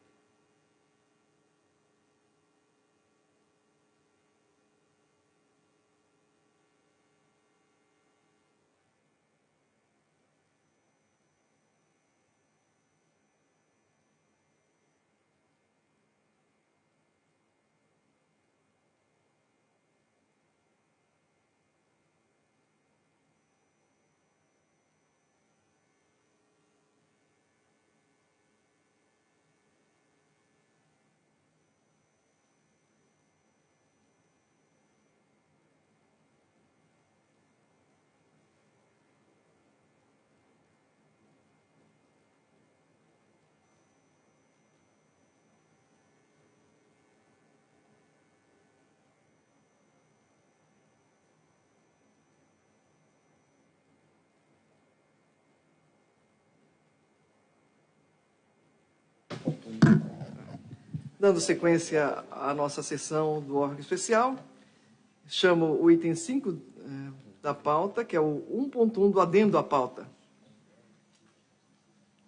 Dando sequência à nossa sessão do órgão especial, chamo o item 5 da pauta, que é o 1.1 do adendo à pauta.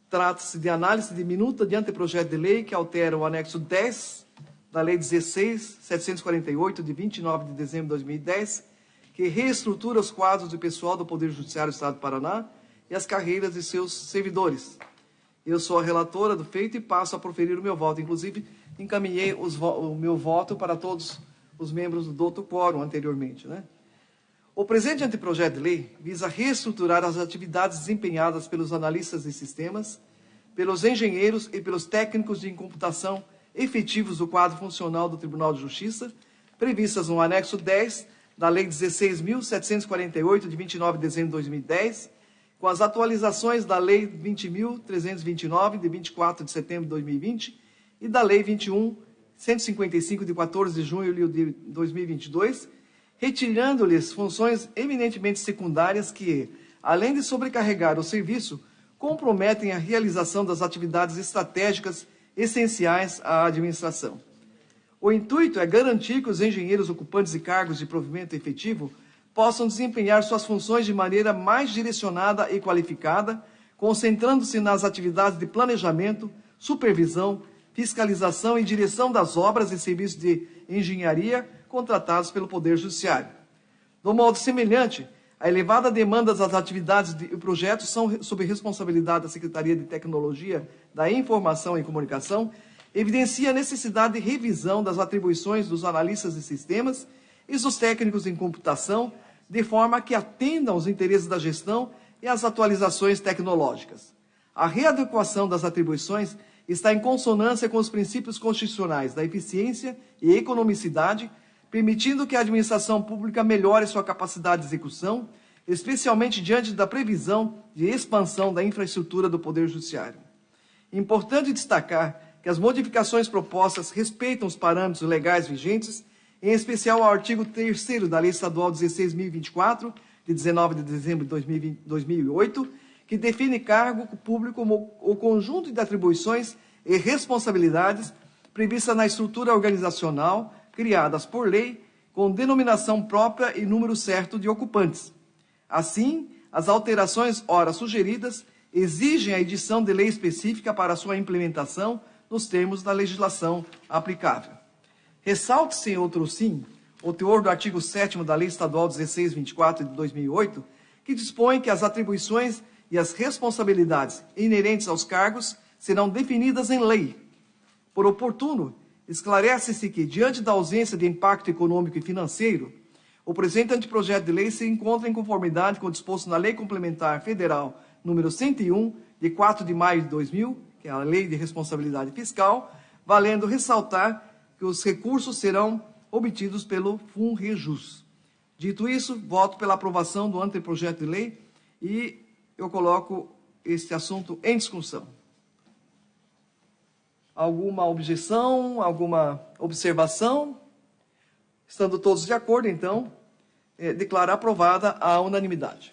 Trata-se de análise de minuta de anteprojeto de lei que altera o anexo 10 da Lei 16.748, de 29 de dezembro de 2010, que reestrutura os quadros de pessoal do Poder Judiciário do Estado do Paraná e as carreiras de seus servidores. Eu sou a relatora do feito e passo a proferir o meu voto. Inclusive, encaminhei o meu voto para todos os membros do outro quórum anteriormente, né? O presente anteprojeto de lei visa reestruturar as atividades desempenhadas pelos analistas de sistemas, pelos engenheiros e pelos técnicos de computação efetivos do quadro funcional do Tribunal de Justiça, previstas no anexo 10 da Lei 16.748, de 29 de dezembro de 2010, com as atualizações da Lei 20.329, de 24 de setembro de 2020, e da Lei 21.155, de 14 de junho de 2022, retirando-lhes funções eminentemente secundárias que, além de sobrecarregar o serviço, comprometem a realização das atividades estratégicas essenciais à administração. O intuito é garantir que os engenheiros ocupantes de cargos de provimento efetivo possam desempenhar suas funções de maneira mais direcionada e qualificada, concentrando-se nas atividades de planejamento, supervisão, fiscalização e direção das obras e serviços de engenharia contratados pelo Poder Judiciário. De modo semelhante, a elevada demanda das atividades e projetos são sob responsabilidade da Secretaria de Tecnologia da Informação e Comunicação, evidencia a necessidade de revisão das atribuições dos analistas de sistemas e dos técnicos em computação, de forma que atendam aos interesses da gestão e às atualizações tecnológicas. A readequação das atribuições está em consonância com os princípios constitucionais da eficiência e economicidade, permitindo que a administração pública melhore sua capacidade de execução, especialmente diante da previsão de expansão da infraestrutura do Poder Judiciário. Importante destacar que as modificações propostas respeitam os parâmetros legais vigentes, em especial ao artigo 3º da Lei Estadual 16.024, de 19 de dezembro de 2008, que define cargo público como o conjunto de atribuições e responsabilidades previstas na estrutura organizacional criadas por lei, com denominação própria e número certo de ocupantes. Assim, as alterações ora sugeridas exigem a edição de lei específica para sua implementação nos termos da legislação aplicável. Ressalte-se, em outro sim, o teor do artigo 7º da Lei Estadual 16.024 de 2008, que dispõe que as atribuições e as responsabilidades inerentes aos cargos serão definidas em lei. Por oportuno, esclarece-se que, diante da ausência de impacto econômico e financeiro, o presente anteprojeto de lei se encontra em conformidade com o disposto na Lei Complementar Federal número 101, de 4 de maio de 2000, que é a Lei de Responsabilidade Fiscal, valendo ressaltar que os recursos serão obtidos pelo FUNREJUS. Dito isso, voto pela aprovação do anteprojeto de lei e eu coloco este assunto em discussão. Alguma objeção, alguma observação? Estando todos de acordo, então, declaro aprovada a unanimidade.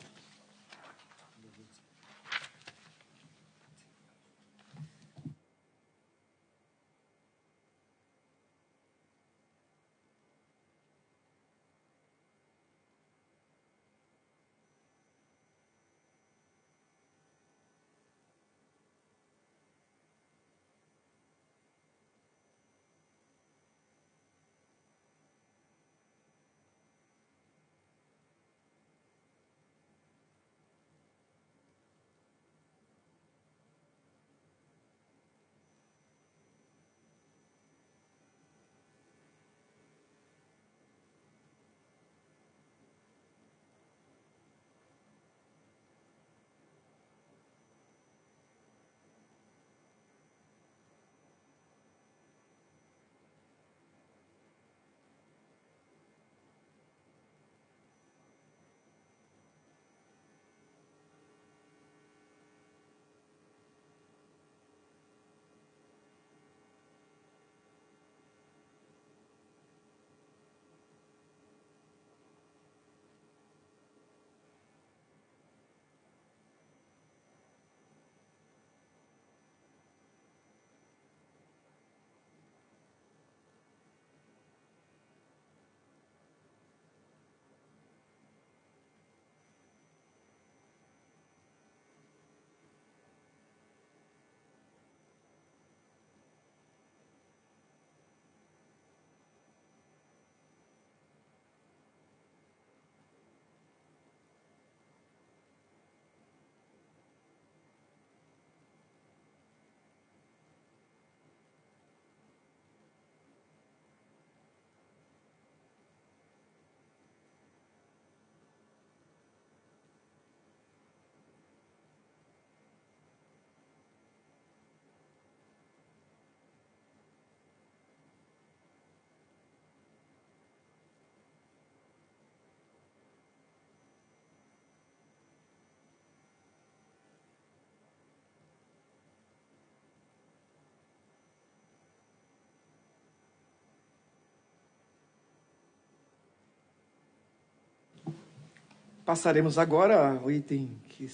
Passaremos agora ao item que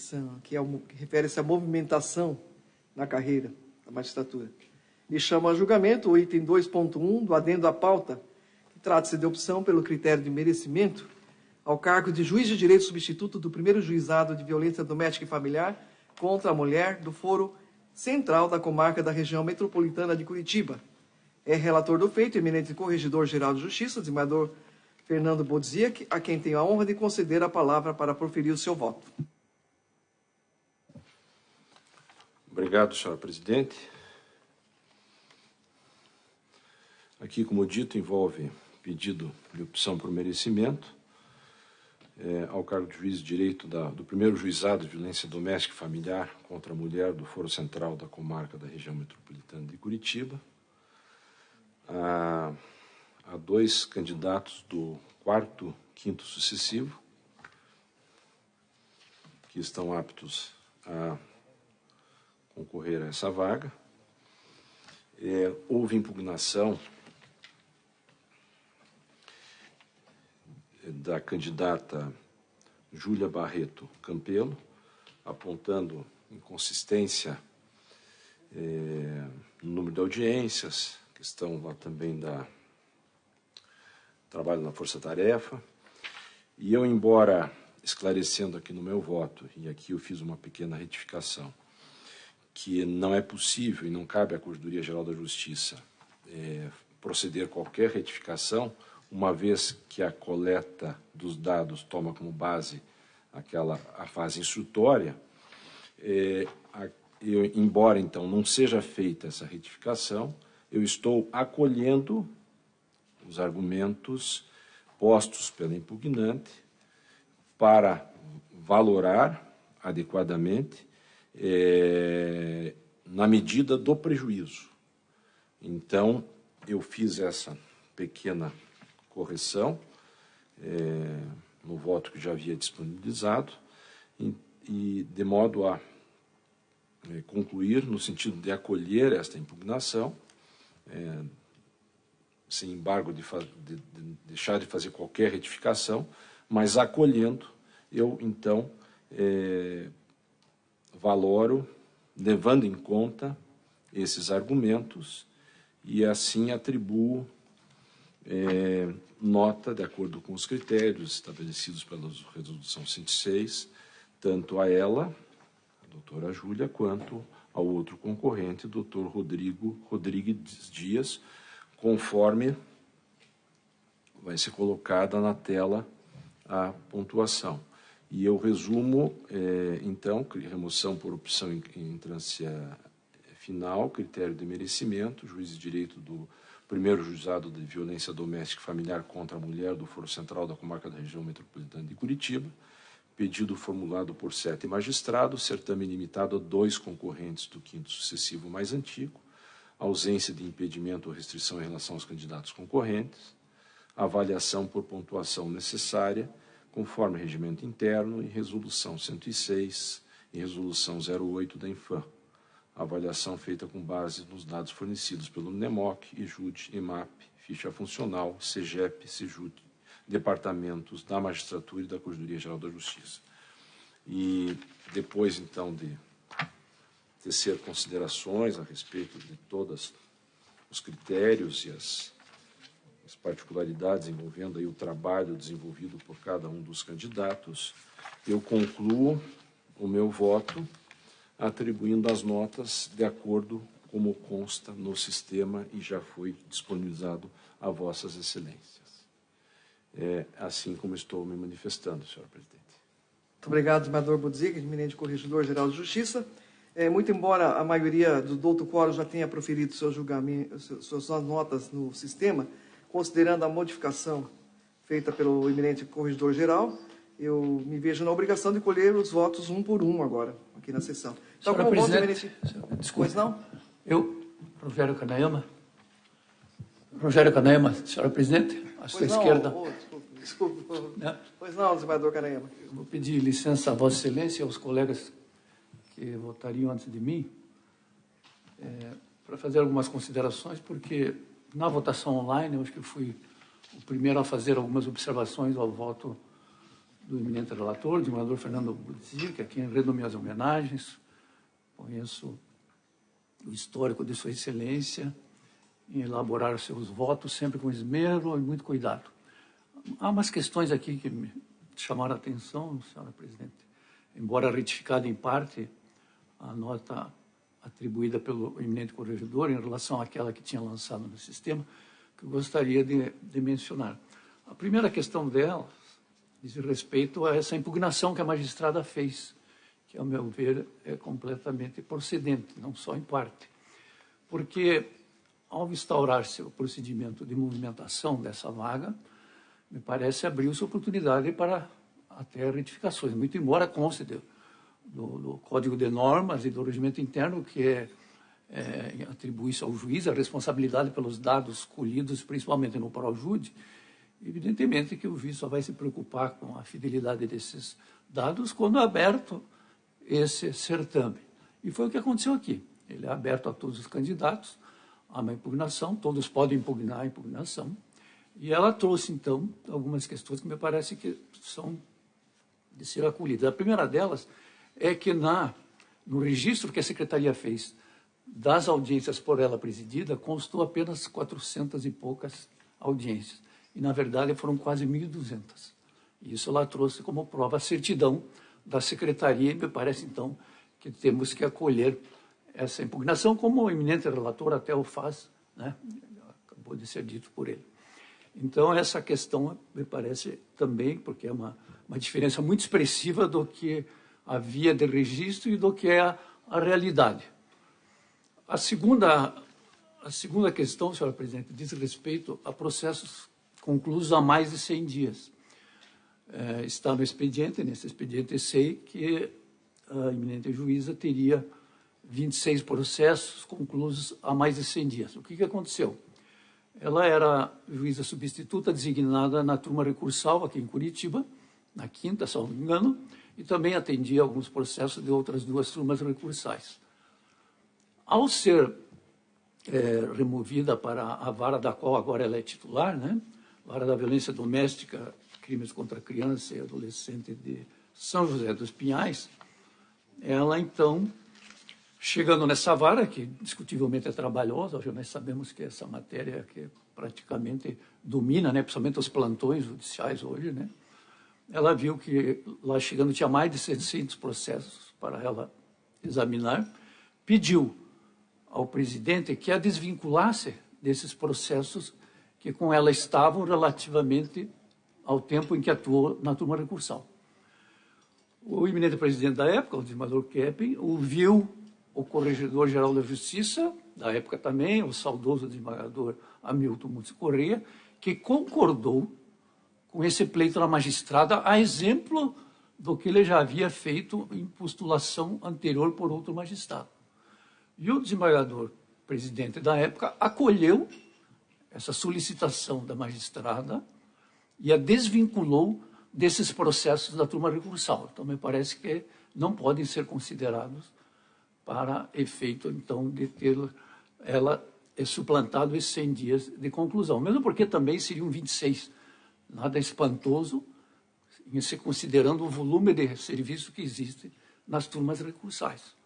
refere-se à movimentação na carreira da magistratura. E chamo a julgamento o item 2.1 do adendo à pauta, que trata-se de opção pelo critério de merecimento ao cargo de juiz de direito substituto do primeiro juizado de violência doméstica e familiar contra a mulher do Foro Central da Comarca da Região Metropolitana de Curitiba. É relator do feito, eminente corregedor-geral de Justiça, desembargador Fernando Bodziak, a quem tenho a honra de conceder a palavra para proferir o seu voto. Obrigado, senhora presidente. Aqui, como dito, envolve pedido de opção por merecimento ao cargo de juiz de direito do primeiro juizado de violência doméstica e familiar contra a mulher do Foro Central da Comarca da Região Metropolitana de Curitiba. Há 2 candidatos do 4º, 5º sucessivo que estão aptos a concorrer a essa vaga. Houve impugnação da candidata Júlia Barreto Campelo, apontando inconsistência no número de audiências, questão lá também da trabalho na força-tarefa. E eu, embora esclarecendo aqui no meu voto, e aqui eu fiz uma pequena retificação, que não é possível e não cabe à Corregedoria Geral da Justiça proceder qualquer retificação, uma vez que a coleta dos dados toma como base a fase instrutória, embora, então, não seja feita essa retificação, eu estou acolhendo os argumentos postos pela impugnante para valorar adequadamente na medida do prejuízo. Então, eu fiz essa pequena correção no voto que já havia disponibilizado e de modo a concluir no sentido de acolher esta impugnação, sem embargo de deixar de fazer qualquer retificação, mas acolhendo, eu então valoro, levando em conta esses argumentos e assim atribuo nota, de acordo com os critérios estabelecidos pela Resolução 106, tanto a ela, a doutora Júlia, quanto ao outro concorrente, o doutor Rodrigues Dias, conforme vai ser colocada na tela a pontuação. E eu resumo, então, remoção por opção em instância final, critério de merecimento, juiz de direito do primeiro juizado de violência doméstica e familiar contra a mulher do Foro Central da Comarca da Região Metropolitana de Curitiba, pedido formulado por 7 magistrados, certame limitado a 2 concorrentes do 5º sucessivo mais antigo, ausência de impedimento ou restrição em relação aos candidatos concorrentes, avaliação por pontuação necessária, conforme regimento interno e resolução 106 e resolução 08 da Infam. Avaliação feita com base nos dados fornecidos pelo NEMOC, IJUD, EMAP, ficha funcional, CEGEP, CEJUD, departamentos da Magistratura e da Corregedoria Geral da Justiça. E depois, então, de tecer considerações a respeito de todos os critérios e as particularidades envolvendo aí o trabalho desenvolvido por cada um dos candidatos, eu concluo o meu voto atribuindo as notas de acordo como consta no sistema e já foi disponibilizado a vossas excelências. Assim como estou me manifestando, senhora presidente. Muito obrigado, desembargador Bodziak, eminente corregedor-geral de Justiça. Muito embora a maioria do doutor quórum já tenha proferido seus julgamentos, suas notas no sistema, considerando a modificação feita pelo eminente corregedor-geral, eu me vejo na obrigação de colher os votos um por um agora, aqui na sessão. Então, senhora como presidente, voto, eminente... Pois não? Eu, Rogério Canayama, senhora presidente, à sua esquerda. Desculpe. Pois não, desembargador Canayama. Eu vou pedir licença a Vossa Excelência e aos colegas que votariam antes de mim, para fazer algumas considerações, porque na votação online, eu acho que eu fui o primeiro a fazer algumas observações ao voto do eminente relator, o desembargador Fernando Bodziak, a quem rendo minhas homenagens. Conheço o histórico de Sua Excelência em elaborar seus votos, sempre com esmero e muito cuidado. Há umas questões aqui que me chamar a atenção, senhora presidente, embora retificada em parte a nota atribuída pelo eminente corregedor em relação àquela que tinha lançado no sistema, que eu gostaria de mencionar. A primeira questão dela diz respeito a essa impugnação que a magistrada fez, que, ao meu ver, é completamente procedente, não só em parte. Porque, ao instaurar-se o procedimento de movimentação dessa vaga, me parece abriu-se oportunidade para até retificações, muito embora conste do Código de Normas e do Regimento Interno, que atribui-se ao juiz a responsabilidade pelos dados colhidos, principalmente no Projude. Evidentemente que o juiz só vai se preocupar com a fidelidade desses dados quando é aberto esse certame. E foi o que aconteceu aqui. Ele é aberto a todos os candidatos, há uma impugnação, todos podem impugnar a impugnação. E ela trouxe, então, algumas questões que me parece que são de ser acolhidas. A primeira delas é que no registro que a Secretaria fez das audiências por ela presidida, constou apenas 400 e poucas audiências. E, na verdade, foram quase 1.200. Isso ela trouxe como prova a certidão da Secretaria, e me parece, então, que temos que acolher essa impugnação, como o eminente relator até o faz, né? Acabou de ser dito por ele. Então, essa questão me parece também, porque é uma diferença muito expressiva do que havia de registro e do que é a realidade. A segunda questão, senhora presidente, diz respeito a processos concluídos há mais de 100 dias. Está no expediente, nesse expediente sei que a eminente juíza teria 26 processos concluídos há mais de 100 dias. O que aconteceu? Ela era juíza substituta designada na turma recursal aqui em Curitiba, na quinta, se não me engano, e também atendia alguns processos de outras 2 turmas recursais. Ao ser removida para a vara da qual agora ela é titular, né? Vara da Violência Doméstica, Crimes contra a Criança e Adolescente de São José dos Pinhais, ela, então, chegando nessa vara, que discutivelmente é trabalhosa, hoje nós sabemos que essa matéria que praticamente domina, né, principalmente os plantões judiciais hoje, né, ela viu que lá chegando tinha mais de 600 processos para ela examinar, pediu ao presidente que a desvinculasse desses processos que com ela estavam relativamente ao tempo em que atuou na turma recursal. O eminente presidente da época, o desembargador Keppen, ouviu o Corregedor-Geral da Justiça, da época também, o saudoso desembargador Hamilton Mutzi Correia, que concordou com esse pleito da magistrada, a exemplo do que ele já havia feito em postulação anterior por outro magistrado. E o desembargador presidente da época acolheu essa solicitação da magistrada e a desvinculou desses processos da turma recursal. Então, me parece que não podem ser considerados para efeito, então, de ter ela suplantado esses 100 dias de conclusão. Mesmo porque também seriam 26. Nada espantoso em se considerando o volume de serviço que existe nas turmas recursais.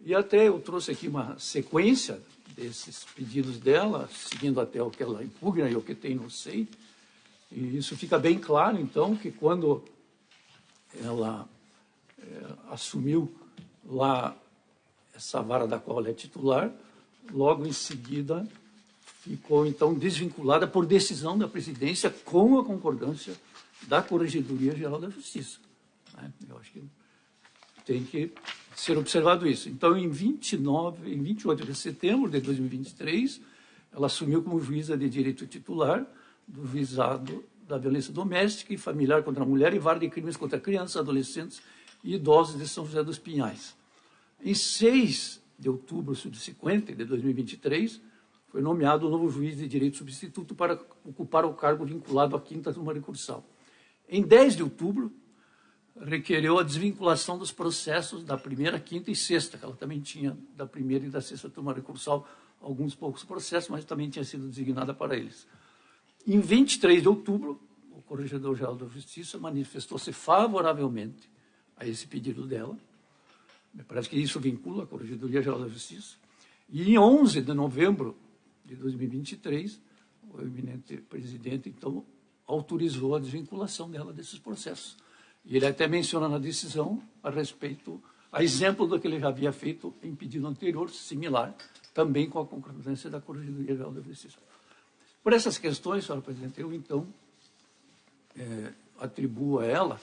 E até eu trouxe aqui uma sequência desses pedidos dela, seguindo até o que ela impugna e o que tem no SEI. E isso fica bem claro, então, que quando ela assumiu lá essa vara da qual ela é titular, logo em seguida ficou, então, desvinculada por decisão da presidência com a concordância da Corregedoria Geral da Justiça. Eu acho que tem que ser observado isso. Então, em 28 de setembro de 2023, ela assumiu como juíza de direito titular do Juizado da Violência Doméstica e Familiar contra a Mulher e Vara de Crimes contra Crianças, Adolescentes e Idosos de São José dos Pinhais. Em 6 de outubro subsequente de 2023, foi nomeado o novo juiz de direito substituto para ocupar o cargo vinculado à 5ª turma recursal. Em 10 de outubro, requereu a desvinculação dos processos da 1ª, 5ª e 6ª, que ela também tinha da 1ª e da 6ª turma recursal alguns poucos processos, mas também tinha sido designada para eles. Em 23 de outubro, o Corregedor-Geral da Justiça manifestou-se favoravelmente a esse pedido dela. Me parece que isso vincula a Corregedoria-Geral da Justiça. E em 11 de novembro de 2023, o eminente presidente, então, autorizou a desvinculação dela desses processos. E ele até menciona na decisão a respeito, a exemplo do que ele já havia feito em pedido anterior, similar, também com a concordância da Corregedoria Geral da Justiça. Por essas questões, senhora presidente, eu, então, atribuo a ela,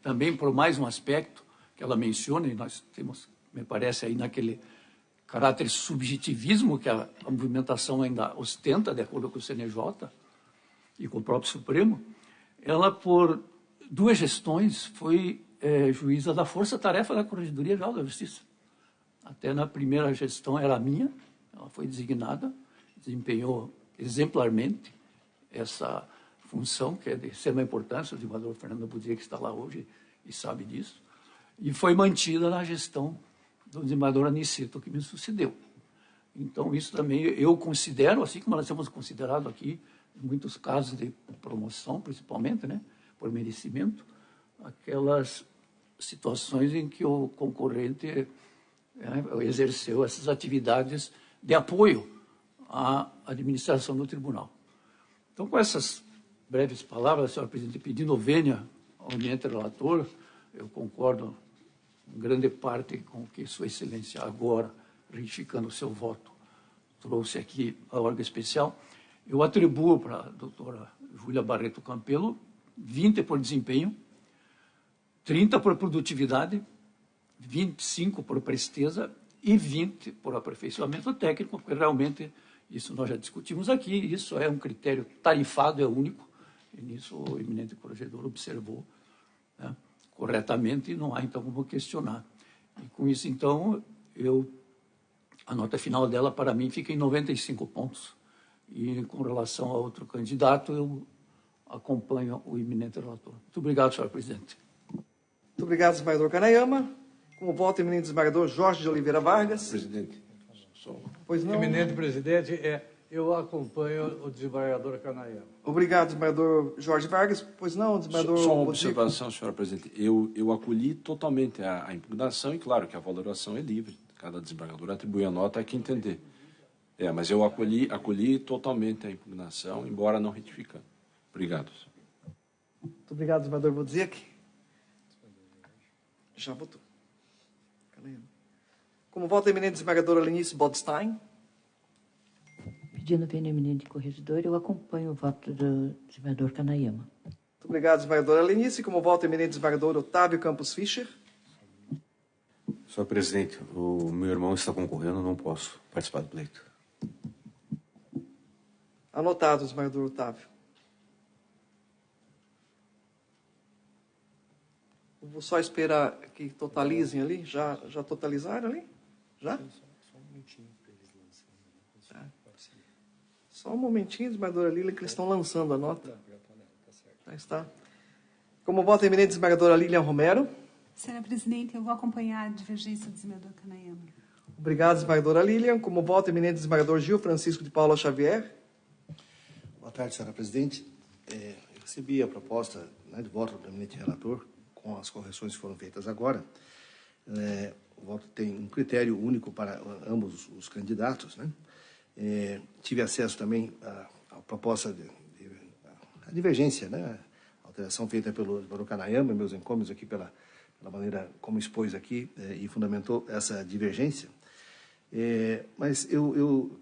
também por mais um aspecto que ela menciona, e nós temos, me parece, aí naquele caráter subjetivismo que a movimentação ainda ostenta, de acordo com o CNJ e com o próprio Supremo, ela, por 2 gestões, foi juíza da força-tarefa da Corregedoria Geral da Justiça. Até na primeira gestão era minha, ela foi designada, desempenhou exemplarmente essa função, que é de extrema importância, o desembargador Fernando Budia, que está lá hoje e sabe disso, e foi mantida na gestão do desembargador Aniceto, que me sucedeu. Então, isso também eu considero, assim como nós temos considerado aqui, em muitos casos de promoção, principalmente, né, por merecimento, aquelas situações em que o concorrente exerceu essas atividades de apoio à administração do tribunal. Então, com essas breves palavras, senhora presidente, pedindo vênia ao eminente relator, eu concordo em grande parte com o que Sua Excelência agora, retificando o seu voto, trouxe aqui a órgão especial. Eu atribuo para a doutora Júlia Barreto Campelo 20 por desempenho, 30 por produtividade, 25 por presteza e 20 por aperfeiçoamento técnico, porque realmente isso nós já discutimos aqui, isso é um critério tarifado, é único, e nisso o eminente corregedor observou, né, corretamente, e não há então como questionar. E com isso, então, a nota final dela, para mim, fica em 95 pontos. E com relação a outro candidato, eu acompanho o eminente relator. Muito obrigado, senhor presidente. Muito obrigado, desembargador Canayama. Como voto, eminente desembargador Jorge de Oliveira Vargas. Presidente. Pois não. Eminente presidente, eu acompanho o desembargador Canayama. Obrigado, desembargador Jorge Vargas. Pois não, desembargador... Só uma observação, senhora presidente. Eu acolhi totalmente a impugnação e, claro, que a valoração é livre. Cada desembargador atribui a nota a quem entender. Mas eu acolhi totalmente a impugnação, embora não retificando. Obrigado. Muito obrigado, desembargador Budziak. Já votou. Como voto, eminente desembargadora Lenice Bodstein. Pedindo vênia, eminente corregedor, eu acompanho o voto do desembargador Canayama. Muito obrigado, desembargadora Lenice. Como voto, eminente desembargador Otávio Campos Fischer. Senhor presidente, o meu irmão está concorrendo, não posso participar do pleito. Anotado, desembargador Otávio. Eu vou só esperar que totalizem ali. Já totalizaram ali? Já? Só um momentinho para eles lançarem. Só um momentinho, desembargadora Lília, que eles estão lançando a nota. Já está. Como voto, eminente desembargadora Lilian Romero. Senhora presidente, eu vou acompanhar a divergência do desembargador Canayama. Obrigado, desembargadora Lilian. Como voto, eminente desembargador Gil Francisco de Paula Xavier. Boa tarde, senhora presidente. Eu recebi a proposta, né, de voto do eminente relator, com as correções que foram feitas agora. O voto tem um critério único para ambos os candidatos, né? Tive acesso também à proposta a divergência, né? A alteração feita pelo Canayama, meus encômios aqui pela maneira como expôs aqui e fundamentou essa divergência. Mas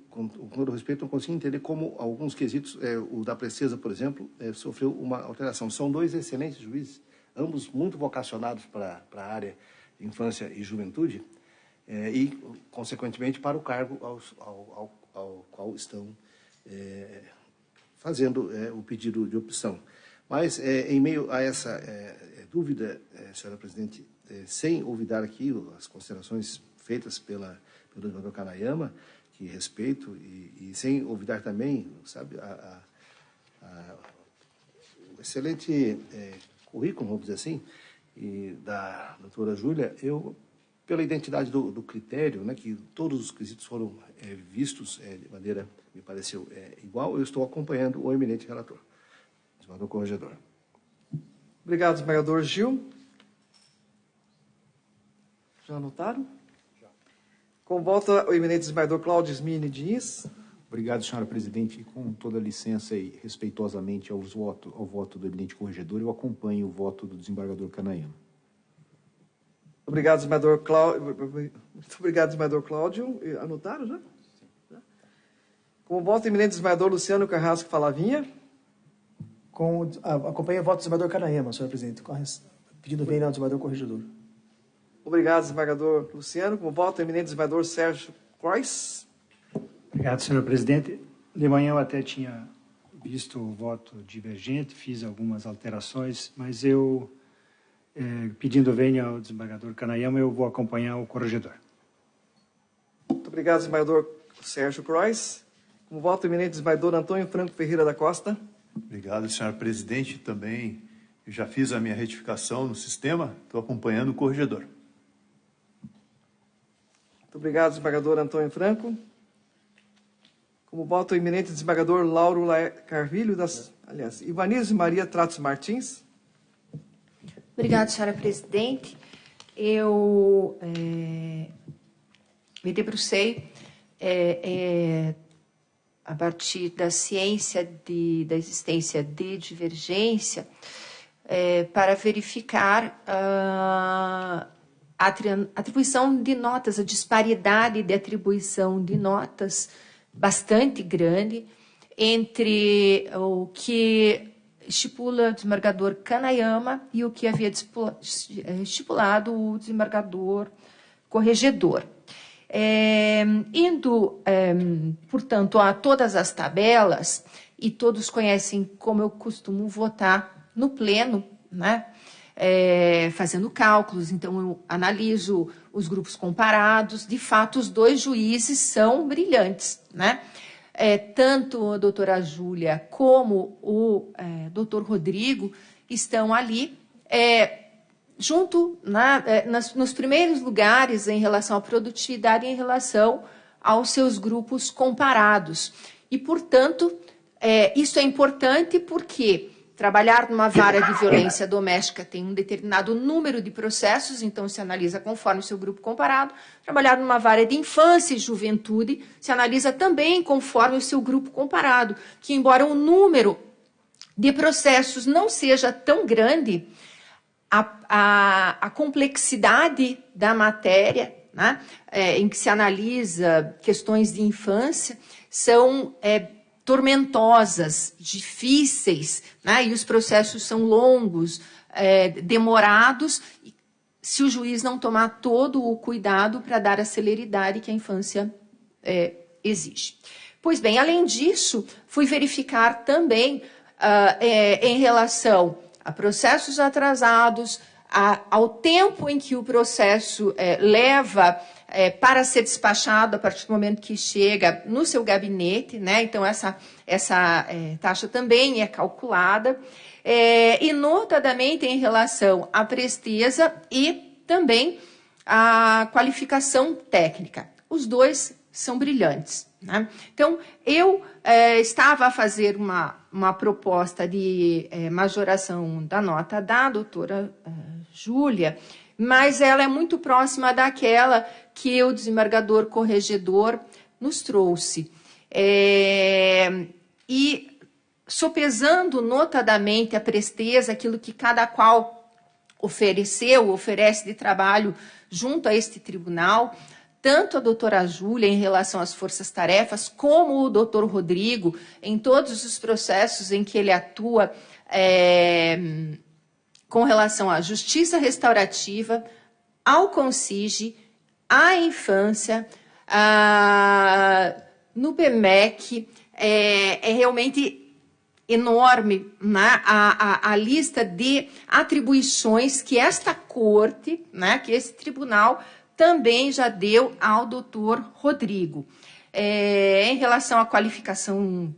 com todo respeito, não consigo entender como alguns quesitos, o da Presteza, por exemplo, sofreu uma alteração. São 2 excelentes juízes, ambos muito vocacionados para a área de infância e juventude, e, consequentemente, para o cargo ao qual estão fazendo o pedido de opção. Mas, em meio a essa dúvida, senhora presidente, sem olvidar aqui as considerações feitas pelo desembargador Canayama, que respeito, e sem olvidar também, sabe, o excelente currículo, vamos dizer assim, e da doutora Júlia, pela identidade do critério, né, que todos os quesitos foram vistos de maneira, me pareceu, igual, eu estou acompanhando o eminente relator, desembargador corregedor. Obrigado, desembargador Gil. Já anotaram? Já. Com volta, o eminente desembargador Cláudio Smine Diniz. Obrigado, senhora presidente. Com toda licença e respeitosamente ao voto do eminente corregedor, eu acompanho o voto do desembargador Canaiama. Obrigado, desembargador Cláudio. Muito obrigado, desembargador Cláudio. Anotaram já? Com o voto do eminente desembargador Luciano Carrasco Falavinha. Acompanho o voto do desembargador Canaiama, senhor presidente. Pedido vem ao desembargador corregedor. Obrigado, desembargador Luciano. Com o voto do eminente desembargador Sérgio Croix. Obrigado, senhor presidente. De manhã eu até tinha visto o voto divergente, fiz algumas alterações, mas eu, pedindo vênia ao desembargador Canaiama, eu vou acompanhar o corregedor. Muito obrigado, desembargador Sérgio Croix. Com o voto do eminente desembargador Antônio Franco Ferreira da Costa. Obrigado, senhor presidente. Também eu já fiz a minha retificação no sistema, estou acompanhando o corregedor. Muito obrigado, desembargador Antônio Franco. Como voto o eminente desembargador Lauro Carvilho, Ivanise Maria Tratos Martins. Obrigada, senhora presidente. Eu me debrucei a partir da ciência da existência de divergência para verificar a atribuição de notas, a disparidade de atribuição de notas bastante grande entre o que estipula o desembargador Canaiama e o que havia estipulado o desembargador corregedor. Portanto, a todas as tabelas, e todos conhecem como eu costumo votar no pleno, né? Fazendo cálculos, então eu analiso os grupos comparados. De fato, os dois juízes são brilhantes, né? Tanto a doutora Júlia como o doutor Rodrigo estão ali junto nos primeiros lugares em relação à produtividade e em relação aos seus grupos comparados. E, portanto, isso é importante porque trabalhar numa vara de violência doméstica tem um determinado número de processos, então se analisa conforme o seu grupo comparado. Trabalhar numa vara de infância e juventude se analisa também conforme o seu grupo comparado, que embora o número de processos não seja tão grande, a complexidade da matéria, né, em que se analisa questões de infância são tormentosas, difíceis, né? E os processos são longos, demorados, se o juiz não tomar todo o cuidado para dar a celeridade que a infância exige. Pois bem, além disso, fui verificar também em relação a processos atrasados, ao tempo em que o processo leva para ser despachado a partir do momento que chega no seu gabinete, né? Então, essa taxa também é calculada, e notadamente em relação à presteza e também à qualificação técnica. Os dois são brilhantes, né? Então, eu estava a fazer uma proposta de majoração da nota da doutora Júlia, mas ela é muito próxima daquela que o desembargador corregedor nos trouxe. E sopesando notadamente a presteza, aquilo que cada qual oferece de trabalho junto a este tribunal, tanto a doutora Júlia em relação às forças-tarefas, como o doutor Rodrigo, em todos os processos em que ele atua com relação à justiça restaurativa, ao CONCIGE, à infância, no PEMEC, é realmente enorme, né? A lista de atribuições que esta corte, né, que esse tribunal também já deu ao doutor Rodrigo. Em relação à qualificação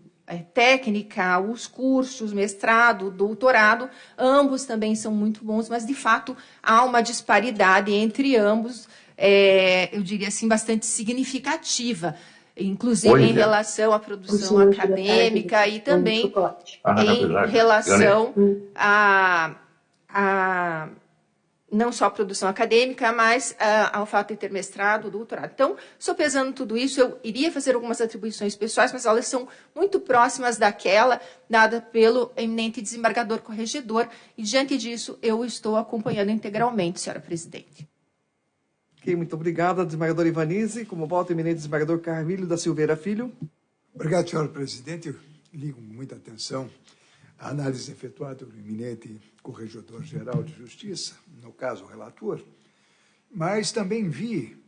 técnica, os cursos, mestrado, doutorado, ambos também são muito bons, mas, de fato, há uma disparidade entre ambos, eu diria assim, bastante significativa, inclusive em relação à produção acadêmica e também em relação não só a produção acadêmica, mas ao fato de ter mestrado, doutorado. Então, sopesando tudo isso, eu iria fazer algumas atribuições pessoais, mas elas são muito próximas daquela dada pelo eminente desembargador corregedor, e diante disso eu estou acompanhando integralmente, senhora presidente. Ok, muito obrigada, desembargador Ivanise. Como voto, eminente desembargador Carvilho da Silveira Filho. Obrigado, senhora presidente. Eu li com muita atenção a análise efetuada pelo eminente Corregedor-Geral de Justiça, no caso, o relator, mas também vi,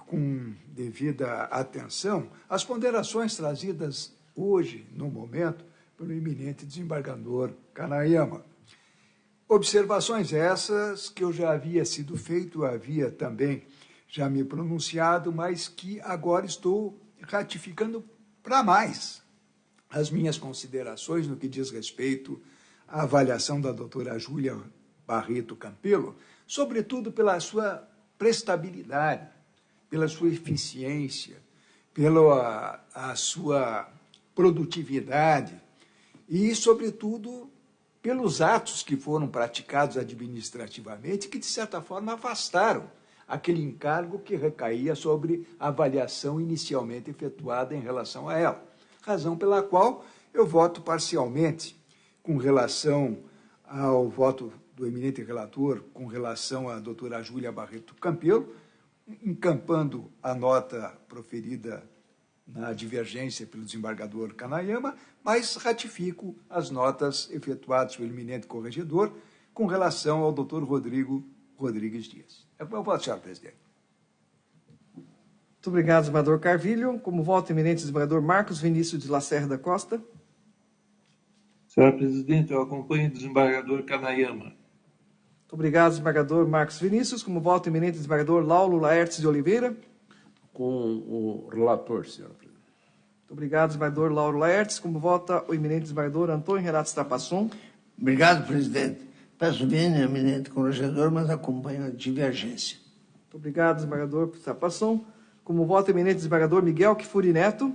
com devida atenção, as ponderações trazidas hoje, no momento, pelo eminente desembargador Kanayama. Observações essas que eu já havia sido feito, havia também já me pronunciado, mas que agora estou ratificando para mais as minhas considerações no que diz respeito à avaliação da doutora Júlia Barreto Campelo, sobretudo pela sua prestabilidade, pela sua eficiência, pela a sua produtividade e, sobretudo, pelos atos que foram praticados administrativamente, que, de certa forma, afastaram aquele encargo que recaía sobre a avaliação inicialmente efetuada em relação a ela. Razão pela qual eu voto parcialmente com relação ao voto do eminente relator, com relação à doutora Júlia Barreto Campelo, encampando a nota proferida na divergência pelo desembargador Kanayama, mas ratifico as notas efetuadas pelo eminente corregedor com relação ao doutor Rodrigo Rodrigues Dias. É o meu voto, senhor presidente. Muito obrigado, desembargador Carvilho. Como voto, eminente desembargador Marcos Vinícius de Lacerda Costa. Senhor presidente, eu acompanho o desembargador Kanayama. Muito obrigado, desembargador Marcos Vinícius. Como voto, eminente desembargador Laulo Laertes de Oliveira. Com o relator, senhora presidente. Muito obrigado, desembargador Lauro Laertes. Como vota o eminente desembargador Antônio Renato Strapasson. Obrigado, presidente. Peço vênia, eminente corregedor, mas acompanho a divergência. Muito obrigado, desembargador Strapasson. Como voto, eminente desembargador Miguel Kifuri Neto.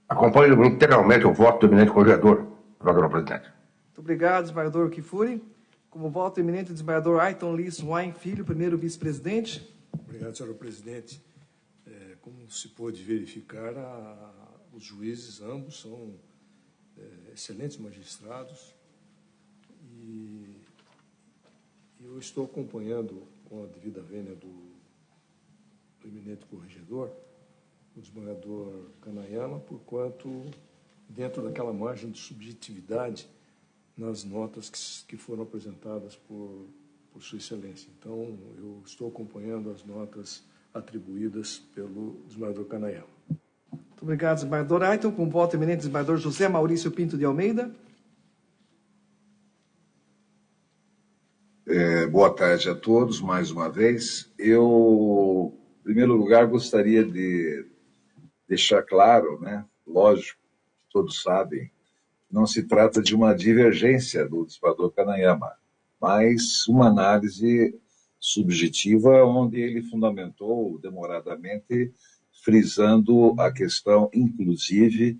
Acompanho integralmente o voto do eminente corregedor, senhor presidente. Muito obrigado, desembargador Kifuri. Como voto, eminente desembargador Ayrton Lis Wain Filho, primeiro vice-presidente. Obrigado, senhor presidente. Como se pôde verificar, os juízes ambos são excelentes magistrados e eu estou acompanhando com a devida vênia do eminente corregedor, o desembargador Kanayama, porquanto dentro daquela margem de subjetividade nas notas que foram apresentadas por Sua Excelência. Então, eu estou acompanhando as notas atribuídas pelo desembargador Kanayama. Muito obrigado, desembargador Ayrton. Com voto, eminente desembargador José Maurício Pinto de Almeida. Boa tarde a todos, mais uma vez. Eu, em primeiro lugar, gostaria de deixar claro, né, lógico, todos sabem, não se trata de uma divergência do desembargador Kanayama, mas uma análise subjetiva onde ele fundamentou demoradamente, frisando a questão, inclusive,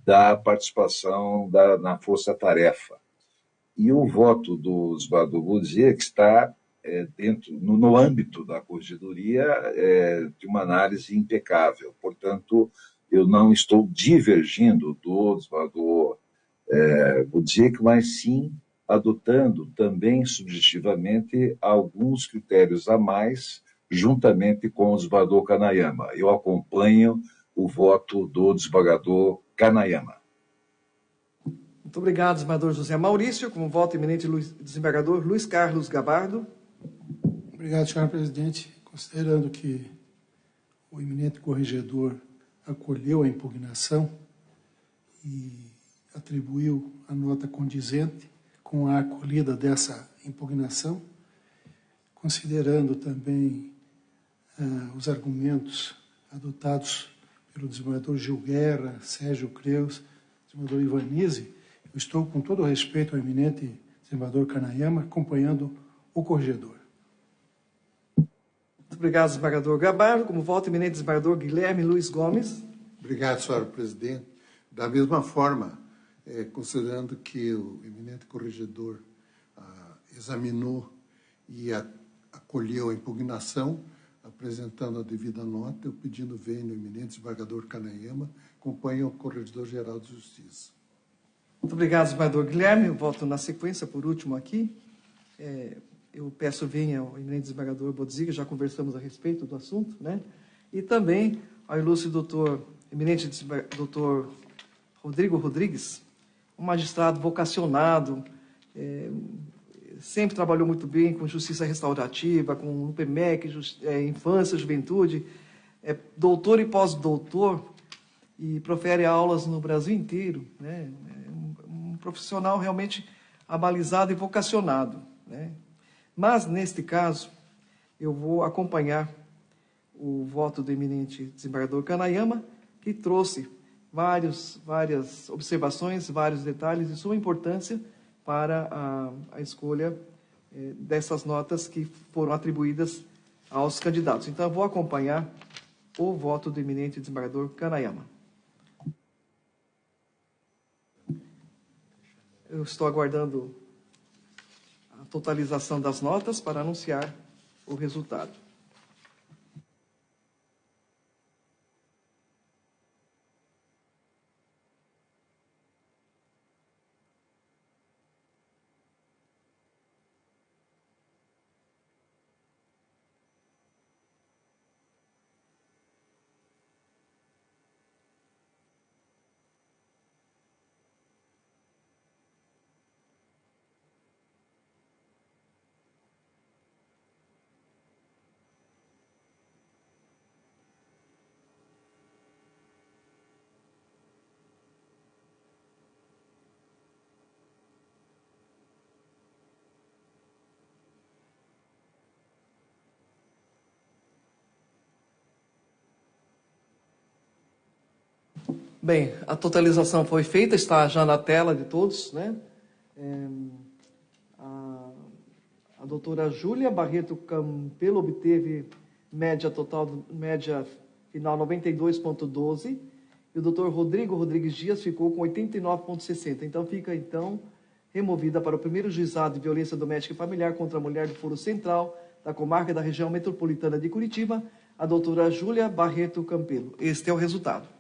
da participação na força-tarefa. E o voto do desembargador Boudier, que está no âmbito da corregedoria, de uma análise impecável. Portanto, eu não estou divergindo do desembargador Boudier, mas sim adotando também subjetivamente alguns critérios a mais, juntamente com o desembargador Kanayama. Eu acompanho o voto do desembargador Kanayama. Muito obrigado, desembargador José Maurício. Como voto, eminente desembargador Luiz Carlos Gabardo. Obrigado, senhor presidente. Considerando que o eminente corregedor acolheu a impugnação e atribuiu a nota condizente com a acolhida dessa impugnação, considerando também os argumentos adotados pelo desembargador Gil Guerra, Sérgio Creus, desembargador Ivanise, eu estou, com todo o respeito ao eminente desembargador Kanayama, acompanhando o corregedor. Muito obrigado, desembargador Gabardo. Como voto, eminente desembargador Guilherme Luiz Gomes. Obrigado, senhor presidente. Da mesma forma, considerando que o eminente corregedor examinou e acolheu a impugnação, apresentando a devida nota, eu pedindo vênia ao eminente desembargador Canaiama, acompanha o Corregedor-Geral de Justiça. Muito obrigado, desembargador Guilherme. Eu volto na sequência, por último aqui. Eu peço vênia ao eminente desembargador Bodziga, já conversamos a respeito do assunto, né? E também ao ilustre eminente doutor Rodrigo Rodrigues, um magistrado vocacionado, sempre trabalhou muito bem com justiça restaurativa, com o PMEC, infância, juventude, doutor e pós-doutor, e profere aulas no Brasil inteiro, né? Um profissional realmente abalizado e vocacionado, né? Mas, neste caso, eu vou acompanhar o voto do eminente desembargador Canaiama, que trouxe várias observações, vários detalhes de suma importância para a escolha dessas notas que foram atribuídas aos candidatos. Então, eu vou acompanhar o voto do eminente desembargador Canaiama. Eu estou aguardando a totalização das notas para anunciar o resultado. Bem, a totalização foi feita, está já na tela de todos, né? A doutora Júlia Barreto Campelo obteve média final 92,12, e o doutor Rodrigo Rodrigues Dias ficou com 89,60. Então, fica, removida para o primeiro juizado de violência doméstica e familiar contra a mulher do Foro Central da comarca da região metropolitana de Curitiba, a doutora Júlia Barreto Campelo. Este é o resultado.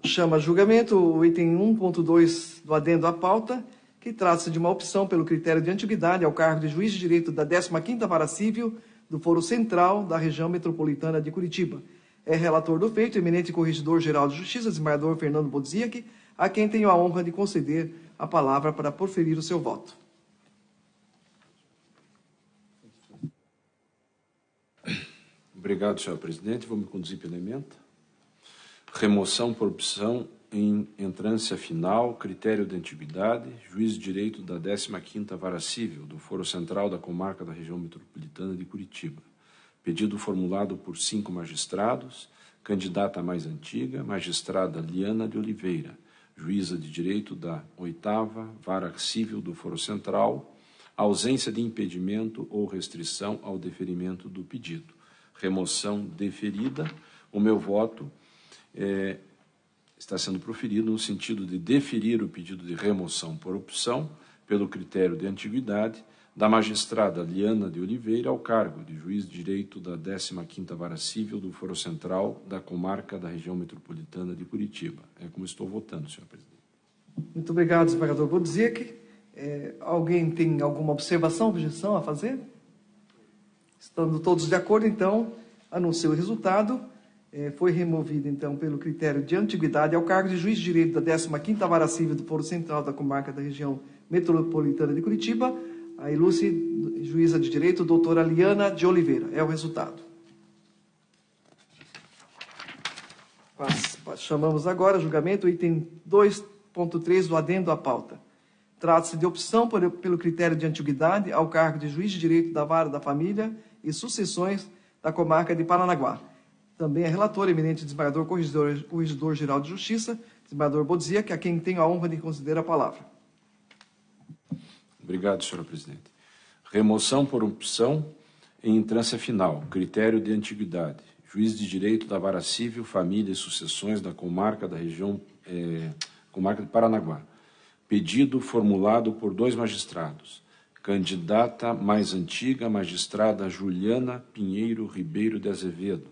Chama a julgamento o item 1.2 do adendo à pauta, que trata-se de uma opção pelo critério de antiguidade ao cargo de juiz de direito da 15ª Vara Civil do Foro Central da região metropolitana de Curitiba. É relator do feito o eminente Corregedor-Geral de Justiça, desembargador Fernando Bodziak, a quem tenho a honra de conceder a palavra para proferir o seu voto. Obrigado, senhor presidente. Vou me conduzir pela emenda. Remoção por opção em entrância final, critério de antiguidade, juiz de direito da 15ª Vara Civil do Foro Central da comarca da região metropolitana de Curitiba. Pedido formulado por 5 magistrados, candidata mais antiga, magistrada Liana de Oliveira, juíza de direito da 8ª Vara Civil do Foro Central, ausência de impedimento ou restrição ao deferimento do pedido. Remoção deferida. O meu voto está sendo proferido no sentido de deferir o pedido de remoção por opção, pelo critério de antiguidade, da magistrada Liana de Oliveira ao cargo de juiz de direito da 15ª Vara Civil do Foro Central da comarca da região metropolitana de Curitiba. É como estou votando, senhor presidente. Muito obrigado, desembargador Bodziak. Alguém tem alguma observação, objeção a fazer? Estando todos de acordo, então, anuncio o resultado. Foi removido, então, pelo critério de antiguidade ao cargo de juiz de direito da 15ª Vara Civil do Foro Central da comarca da região metropolitana de Curitiba, a ilustre juíza de direito, doutora Liana de Oliveira. É o resultado. Chamamos agora julgamento, item 2.3 do adendo à pauta. Trata-se de opção pelo critério de antiguidade ao cargo de juiz de direito da Vara da Família e Sucessões da comarca de Paranaguá. Também é relator, eminente desembargador Corregedor-Geral de Justiça, desembargador Bodziak, a quem tenho a honra de conceder a palavra. Obrigado, senhor presidente. Remoção por opção em entrância final, critério de antiguidade. Juiz de direito da Vara Civil, Família e Sucessões da comarca da região Comarca de Paranaguá. Pedido formulado por 2 magistrados. Candidata mais antiga, magistrada Juliana Pinheiro Ribeiro de Azevedo,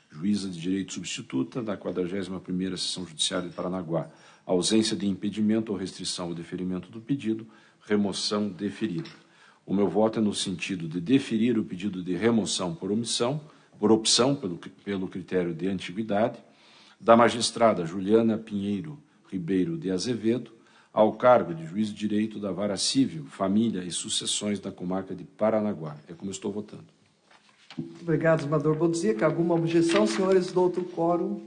juíza de direito substituta da 41ª Seção Judiciária de Paranaguá. Ausência de impedimento ou restrição ao deferimento do pedido, remoção deferida. O meu voto é no sentido de deferir o pedido de remoção por opção pelo critério de antiguidade, da magistrada Juliana Pinheiro Ribeiro de Azevedo, ao cargo de juiz de direito da Vara Civil, Família e Sucessões da Comarca de Paranaguá. É como eu estou votando. Obrigado, desembargador Bodziak. Alguma objeção, senhores do outro quórum?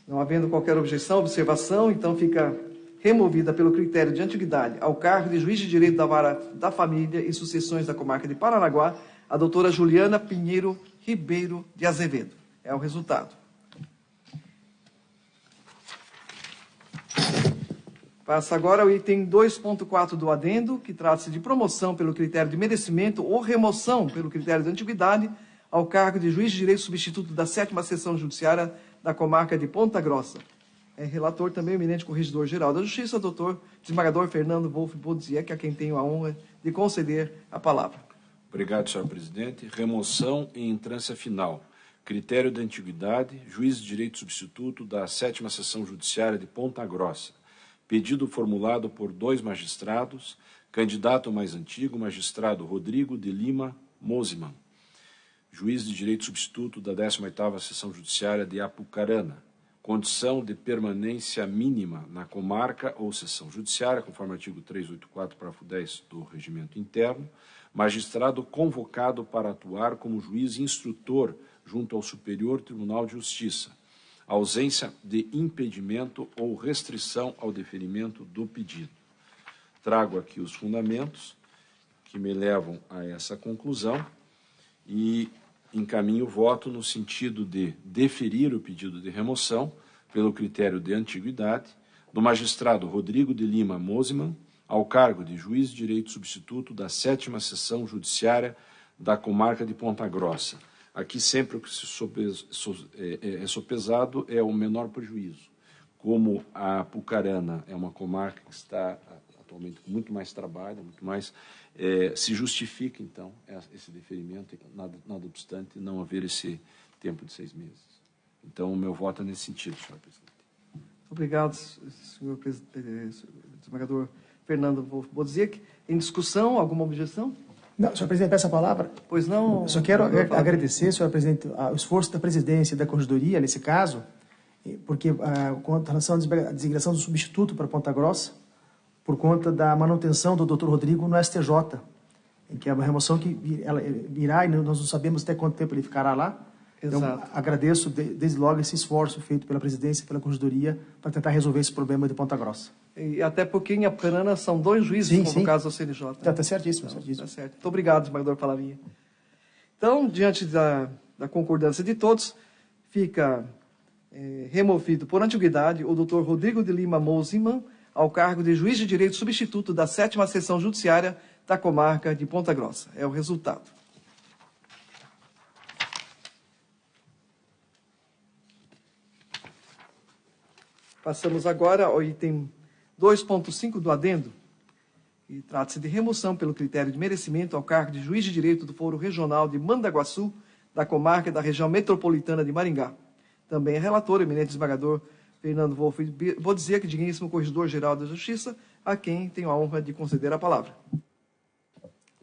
Não havendo qualquer objeção, observação, então fica removida pelo critério de antiguidade ao cargo de juiz de direito da Vara da Família e Sucessões da Comarca de Paranaguá a doutora Juliana Pinheiro Ribeiro de Azevedo. É o resultado. Passa agora ao item 2.4 do adendo, que trata-se de promoção pelo critério de merecimento ou remoção pelo critério de antiguidade ao cargo de juiz de direito substituto da 7ª Seção Judiciária da Comarca de Ponta Grossa. É relator também o eminente corregedor-geral da Justiça, doutor desembargador Fernando Wolff Bodziak, a quem tenho a honra de conceder a palavra. Obrigado, senhor presidente. Remoção em entrância final. Critério de antiguidade, juiz de direito substituto da 7ª Seção Judiciária de Ponta Grossa. Pedido formulado por 2 magistrados, candidato mais antigo, magistrado Rodrigo de Lima Mosiman, juiz de direito substituto da 18ª Seção Judiciária de Apucarana, condição de permanência mínima na comarca ou seção judiciária, conforme o artigo 384, parágrafo 10 do Regimento Interno, magistrado convocado para atuar como juiz instrutor junto ao Superior Tribunal de Justiça, ausência de impedimento ou restrição ao deferimento do pedido. Trago aqui os fundamentos que me levam a essa conclusão e encaminho o voto no sentido de deferir o pedido de remoção pelo critério de antiguidade do magistrado Rodrigo de Lima Mosiman ao cargo de juiz de direito substituto da 7ª Seção Judiciária da Comarca de Ponta Grossa. Aqui sempre o que é sopesado é o menor prejuízo. Como a Apucarana é uma comarca que está atualmente com muito mais trabalho, muito mais, se justifica, então, esse deferimento, nada obstante não haver esse tempo de 6 meses. Então, o meu voto é nesse sentido, senhor presidente. Obrigado, senhor desembargador Fernando Wolff Bodziak. Em discussão, alguma objeção? Não, senhor presidente, peço a palavra. Pois não. Eu só quero agradecer, senhor presidente, o esforço da presidência e da corregedoria, nesse caso, porque com relação à designação do substituto para Ponta Grossa, por conta da manutenção do doutor Rodrigo no STJ, que é uma remoção que ela irá, e nós não sabemos até quanto tempo ele ficará lá. Exato. Então, agradeço desde logo esse esforço feito pela presidência e pela corregedoria para tentar resolver esse problema de Ponta Grossa. E até porque em Apucarana são 2 juízes convocados ao CNJ. Está certíssimo, então, certíssimo. Tá certo. Muito obrigado, desembargador Palavrinha. Então, diante da concordância de todos, fica removido por antiguidade o doutor Rodrigo de Lima Mosiman ao cargo de juiz de direito substituto da 7ª Seção Judiciária da Comarca de Ponta Grossa. É o resultado. Passamos agora ao item 2.5 do adendo, e trata-se de remoção pelo critério de merecimento ao cargo de juiz de direito do Foro Regional de Mandaguaçu, da comarca da região metropolitana de Maringá. Também é relator, o eminente desembargador Fernando Wolff Bodziak, digníssimo corregedor-geral da Justiça, a quem tenho a honra de conceder a palavra.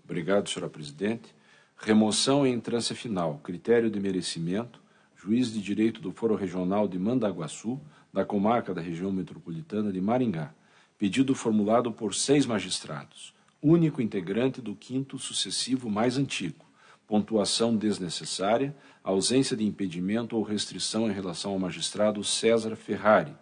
Obrigado, senhora presidente. Remoção em entrância final, critério de merecimento, juiz de direito do Foro Regional de Mandaguaçu, da comarca da região metropolitana de Maringá. Pedido formulado por 6 magistrados, único integrante do 5º sucessivo mais antigo. Pontuação desnecessária, ausência de impedimento ou restrição em relação ao magistrado César Ferrari,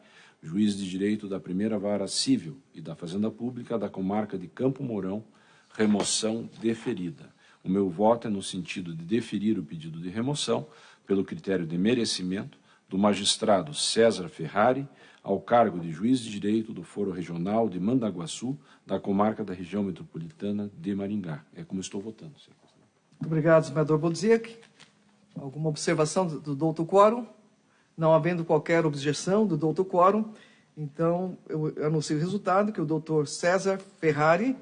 juiz de direito da 1ª Vara Civil e da Fazenda Pública da comarca de Campo Mourão, remoção deferida. O meu voto é no sentido de deferir o pedido de remoção, pelo critério de merecimento, do magistrado César Ferrari, ao cargo de juiz de direito do Foro Regional de Mandaguaçu, da comarca da região metropolitana de Maringá. É como estou votando, senhor presidente. Muito obrigado, desembargador Bodziak. Alguma observação do doutor quórum? Não havendo qualquer objeção do doutor quórum, então eu anuncio o resultado, que o doutor César Ferrari,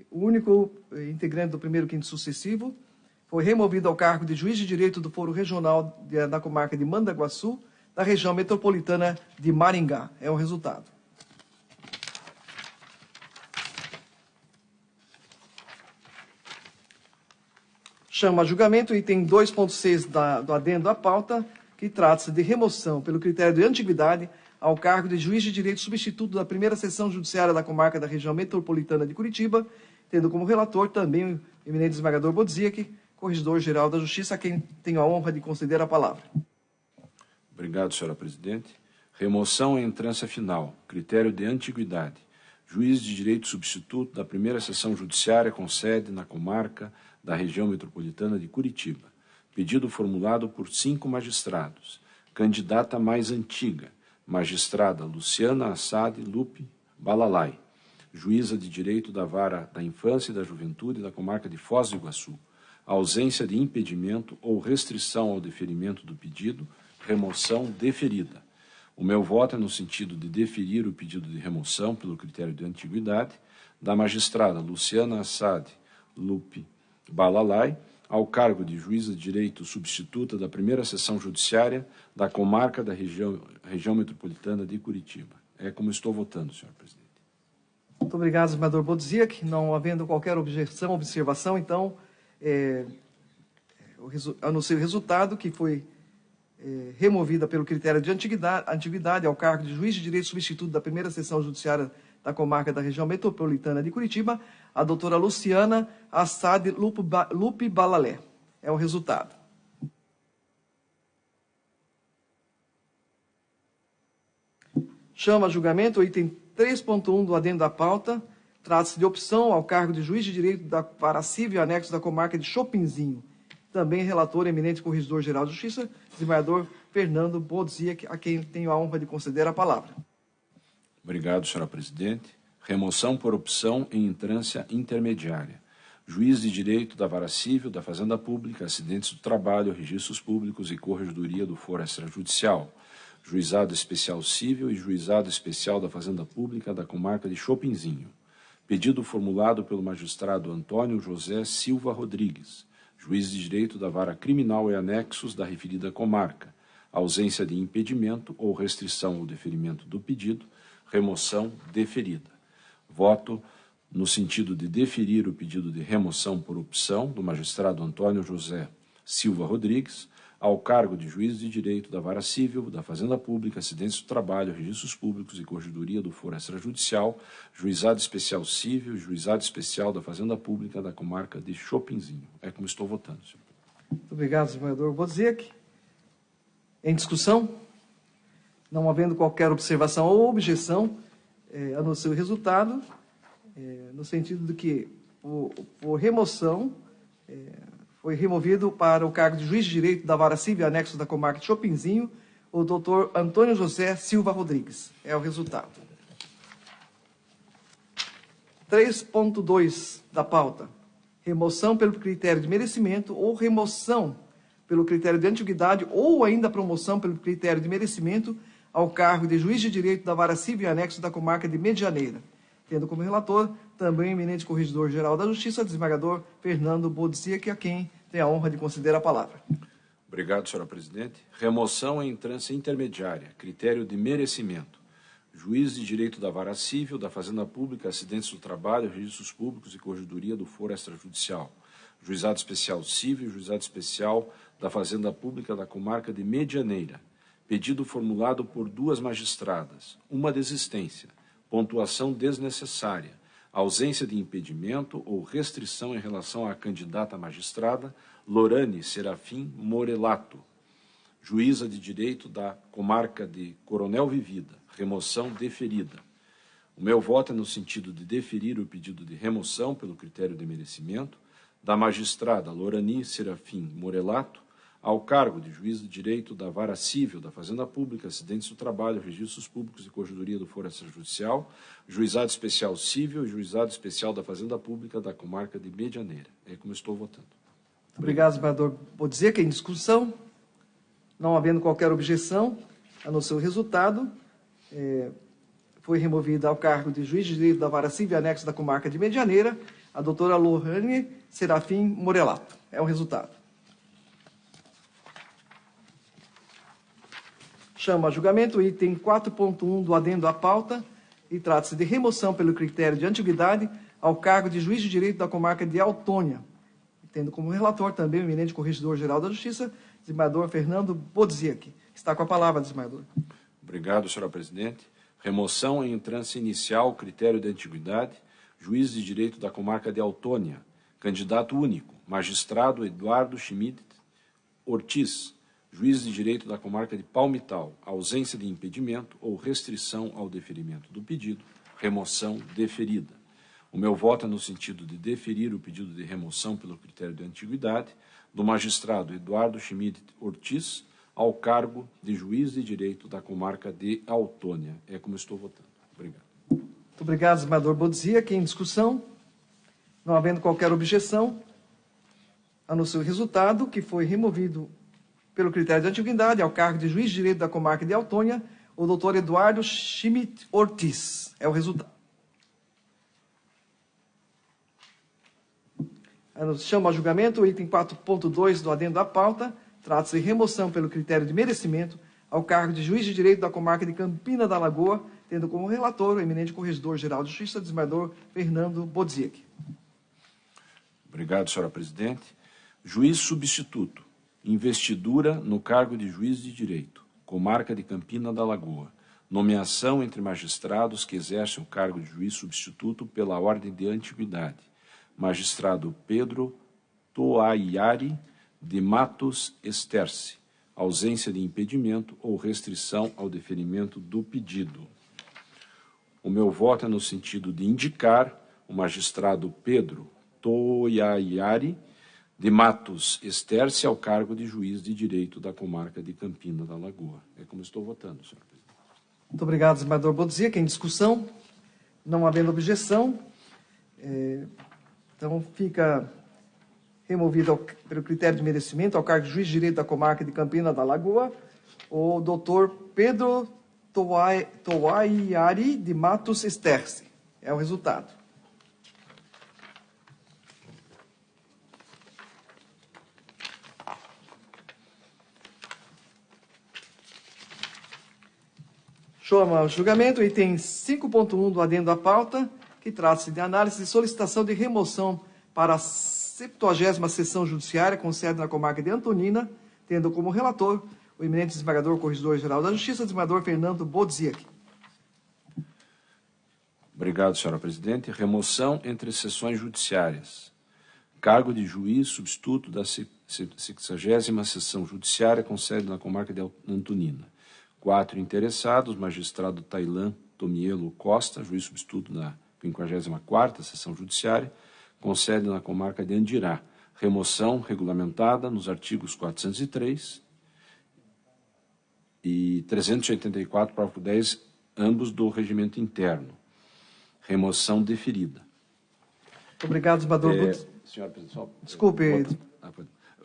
o único integrante do primeiro quinto sucessivo, foi removido ao cargo de juiz de direito do Foro Regional da comarca de Mandaguaçu, da região metropolitana de Maringá. É o resultado. Chama a julgamento o item 2.6 do adendo à pauta, que trata-se de remoção pelo critério de antiguidade ao cargo de juiz de direito substituto da primeira seção judiciária da comarca da região metropolitana de Curitiba, tendo como relator também o eminente desembargador Bodziak, corregedor-geral da Justiça, a quem tenho a honra de conceder a palavra. Obrigado, senhora presidente. Remoção em entrância final, critério de antiguidade. Juiz de direito substituto da primeira seção judiciária com sede na comarca da região metropolitana de Curitiba. Pedido formulado por 5 magistrados. Candidata mais antiga, magistrada Luciana Assad Lupe Balalai, juíza de direito da Vara da Infância e da Juventude da comarca de Foz do Iguaçu. Ausência de impedimento ou restrição ao deferimento do pedido, remoção deferida. O meu voto é no sentido de deferir o pedido de remoção pelo critério de antiguidade da magistrada Luciana Assad Lupe Balalai ao cargo de juíza de direito substituta da primeira seção judiciária da comarca da região metropolitana de Curitiba. É como estou votando, senhor presidente. Muito obrigado, desembargador Bodziak. Não havendo qualquer objeção, observação, então, anuncio o resultado, que foi removida pelo critério de antiguidade ao cargo de juiz de direito substituto da primeira seção judiciária da comarca da região metropolitana de Curitiba, a doutora Luciana Assad Lupe Balalé. É o resultado. Chama a julgamento o item 3.1 do adendo à pauta. Trata-se de opção ao cargo de juiz de direito da Vara Civil anexo da comarca de Chopinzinho. Também relator eminente corregedor-geral de Justiça, desembargador Fernando Bodziak, a quem tenho a honra de conceder a palavra. Obrigado, senhora presidente. Remoção por opção em entrância intermediária. Juiz de direito da Vara Civil, da Fazenda Pública, Acidentes do Trabalho, Registros Públicos e Corregedoria do Foro Extrajudicial. Juizado Especial Civil e Juizado Especial da Fazenda Pública da comarca de Chopinzinho. Pedido formulado pelo magistrado Antônio José Silva Rodrigues, juiz de direito da Vara Criminal e Anexos da referida comarca. Ausência de impedimento ou restrição ao deferimento do pedido, remoção deferida. Voto no sentido de deferir o pedido de remoção por opção do magistrado Antônio José Silva Rodrigues ao cargo de juiz de direito da Vara Civil, da Fazenda Pública, Acidentes do Trabalho, Registros Públicos e Corregedoria do Foro Extrajudicial, Juizado Especial Civil e Juizado Especial da Fazenda Pública da comarca de Chopinzinho. É como estou votando, senhor. Muito obrigado, desembargador Bodziak. Em discussão? Não havendo qualquer observação ou objeção, anuncio o resultado, no sentido de que, por remoção, foi removido para o cargo de juiz de direito da Vara Civil anexo da comarca de Chopinzinho, o doutor Antônio José Silva Rodrigues. É o resultado. 3.2 da pauta. Remoção pelo critério de merecimento ou remoção pelo critério de antiguidade ou ainda promoção pelo critério de merecimento ao cargo de juiz de direito da Vara Civil anexo da comarca de Medianeira, tendo como relator também o eminente corregedor-geral da Justiça, desembargador Fernando Bodziak, a quem tem a honra de conceder a palavra. Obrigado, senhora presidente. Remoção em entrância intermediária, critério de merecimento. Juiz de direito da Vara Civil, da Fazenda Pública, Acidentes do Trabalho, Registros Públicos e Corregedoria do Foro Extrajudicial. Juizado Especial Civil e Juizado Especial da Fazenda Pública da comarca de Medianeira. Pedido formulado por 2 magistradas. Uma desistência. Pontuação desnecessária. Ausência de impedimento ou restrição em relação à candidata magistrada Lorane Serafim Morelato, juíza de direito da comarca de Coronel Vivida, remoção deferida. O meu voto é no sentido de deferir o pedido de remoção pelo critério de merecimento da magistrada Lorane Serafim Morelato ao cargo de juiz de direito da Vara Civil, da Fazenda Pública, Acidentes do Trabalho, Registros Públicos e Corregedoria do Foro Extrajudicial, Juizado Especial Civil e Juizado Especial da Fazenda Pública da comarca de Medianeira. É como estou votando. Muito obrigado, desembargador Bodziak. Em discussão? Não havendo qualquer objeção, a no seu resultado, foi removida ao cargo de juiz de direito da Vara Civil Anexo da Comarca de Medianeira a doutora Lohane Serafim Morelato. É o resultado. Chama a julgamento o item 4.1 do adendo à pauta e trata-se de remoção pelo critério de antiguidade ao cargo de juiz de direito da Comarca de Autônia, tendo como relator também o eminente Corregedor-Geral da Justiça, desembargador Fernando Bodziak. Está com a palavra, desembargador. Obrigado, senhora presidente. Remoção em entrância inicial, critério de antiguidade, juiz de direito da Comarca de Autônia, candidato único, magistrado Eduardo Schmidt Ortiz, juiz de direito da Comarca de Palmital, ausência de impedimento ou restrição ao deferimento do pedido, remoção deferida. O meu voto é no sentido de deferir o pedido de remoção pelo critério de antiguidade do magistrado Eduardo Schmidt Ortiz ao cargo de juiz de direito da Comarca de Autônia. É como estou votando. Obrigado. Muito obrigado, desembargador Bodziak. Em discussão, não havendo qualquer objeção, anuncio o resultado, que foi removido pelo critério de antiguidade ao cargo de juiz de direito da Comarca de Autônia, o doutor Eduardo Schmidt Ortiz. É o resultado. Chamo a julgamento o item 4.2 do adendo à pauta. Trata-se de remoção pelo critério de merecimento ao cargo de juiz de direito da Comarca de Campina da Lagoa, tendo como relator o eminente Corregedor-Geral de Justiça, desembargador Fernando Bodziak. Obrigado, senhora presidente. Juiz substituto. Investidura no cargo de juiz de direito. Comarca de Campina da Lagoa. Nomeação entre magistrados que exercem o cargo de juiz substituto pela ordem de antiguidade. Magistrado Pedro Toaiari de Matos Esterce. Ausência de impedimento ou restrição ao deferimento do pedido. O meu voto é no sentido de indicar o magistrado Pedro Toaiari de Matos Esterce ao cargo de juiz de direito da Comarca de Campina da Lagoa. É como estou votando, senhor presidente. Muito obrigado, desembargador Bodziak. Em discussão, não havendo objeção, então fica removido pelo critério de merecimento ao cargo de juiz de direito da Comarca de Campina da Lagoa o doutor Pedro Toaiari de Matos Esterce. É o resultado. Chama o julgamento, item 5.1 do adendo à pauta, que trata-se de análise de solicitação de remoção para a 70ª Sessão Judiciária, com sede na Comarca de Antonina, tendo como relator o eminente desembargador Corregedor-Geral da Justiça, desembargador Fernando Bodziak. Obrigado, senhora presidente. Remoção entre sessões judiciárias. Cargo de juiz substituto da 60ª Sessão Judiciária, com sede na Comarca de Antonina. 4 interessados, magistrado Tailan Tomielo Costa, juiz substituto da 54ª Sessão Judiciária, com sede na Comarca de Andirá. Remoção regulamentada nos artigos 403 e 384, parágrafo 10, ambos do regimento interno. Remoção deferida. Muito obrigado, desembargador. Senhora presidente, desculpe.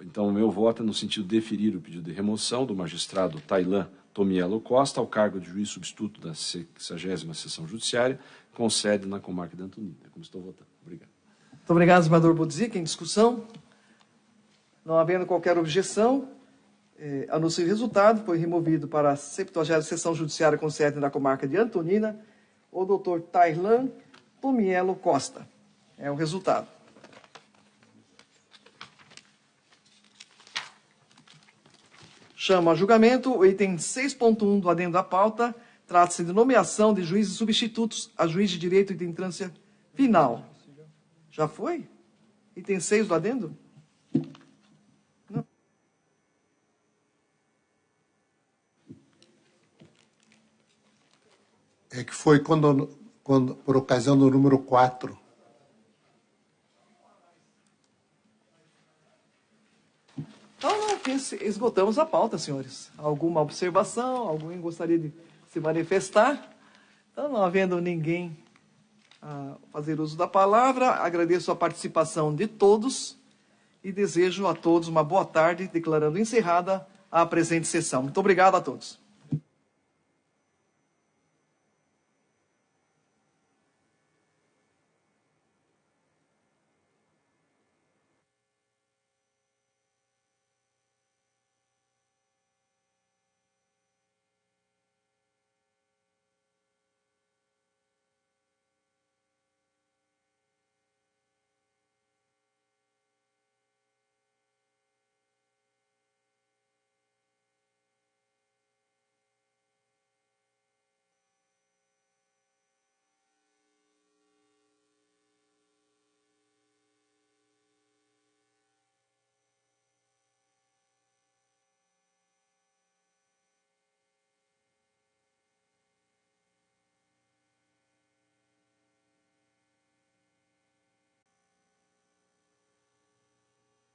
Então, o meu voto é no sentido de deferir o pedido de remoção do magistrado Tailan Tomielo Costa ao cargo de juiz substituto da 60ª Sessão Judiciária, com sede na Comarca de Antonina. É como estou votando. Obrigado. Muito obrigado, desembargador Bodziak. Em discussão, não havendo qualquer objeção, anuncio o resultado. Foi removido para a 70ª Sessão Judiciária, com sede na Comarca de Antonina, o doutor Tailan Tomielo Costa. É o resultado. Chamo a julgamento o item 6.1 do adendo à pauta. Trata-se de nomeação de juízes substitutos a juiz de direito de entrância final. Já foi? Item 6 do adendo? Não. É que foi quando por ocasião do número 4. Então, esgotamos a pauta, senhores. Alguma observação? Alguém gostaria de se manifestar? Então, não havendo ninguém a fazer uso da palavra, agradeço a participação de todos e desejo a todos uma boa tarde, declarando encerrada a presente sessão. Muito obrigado a todos.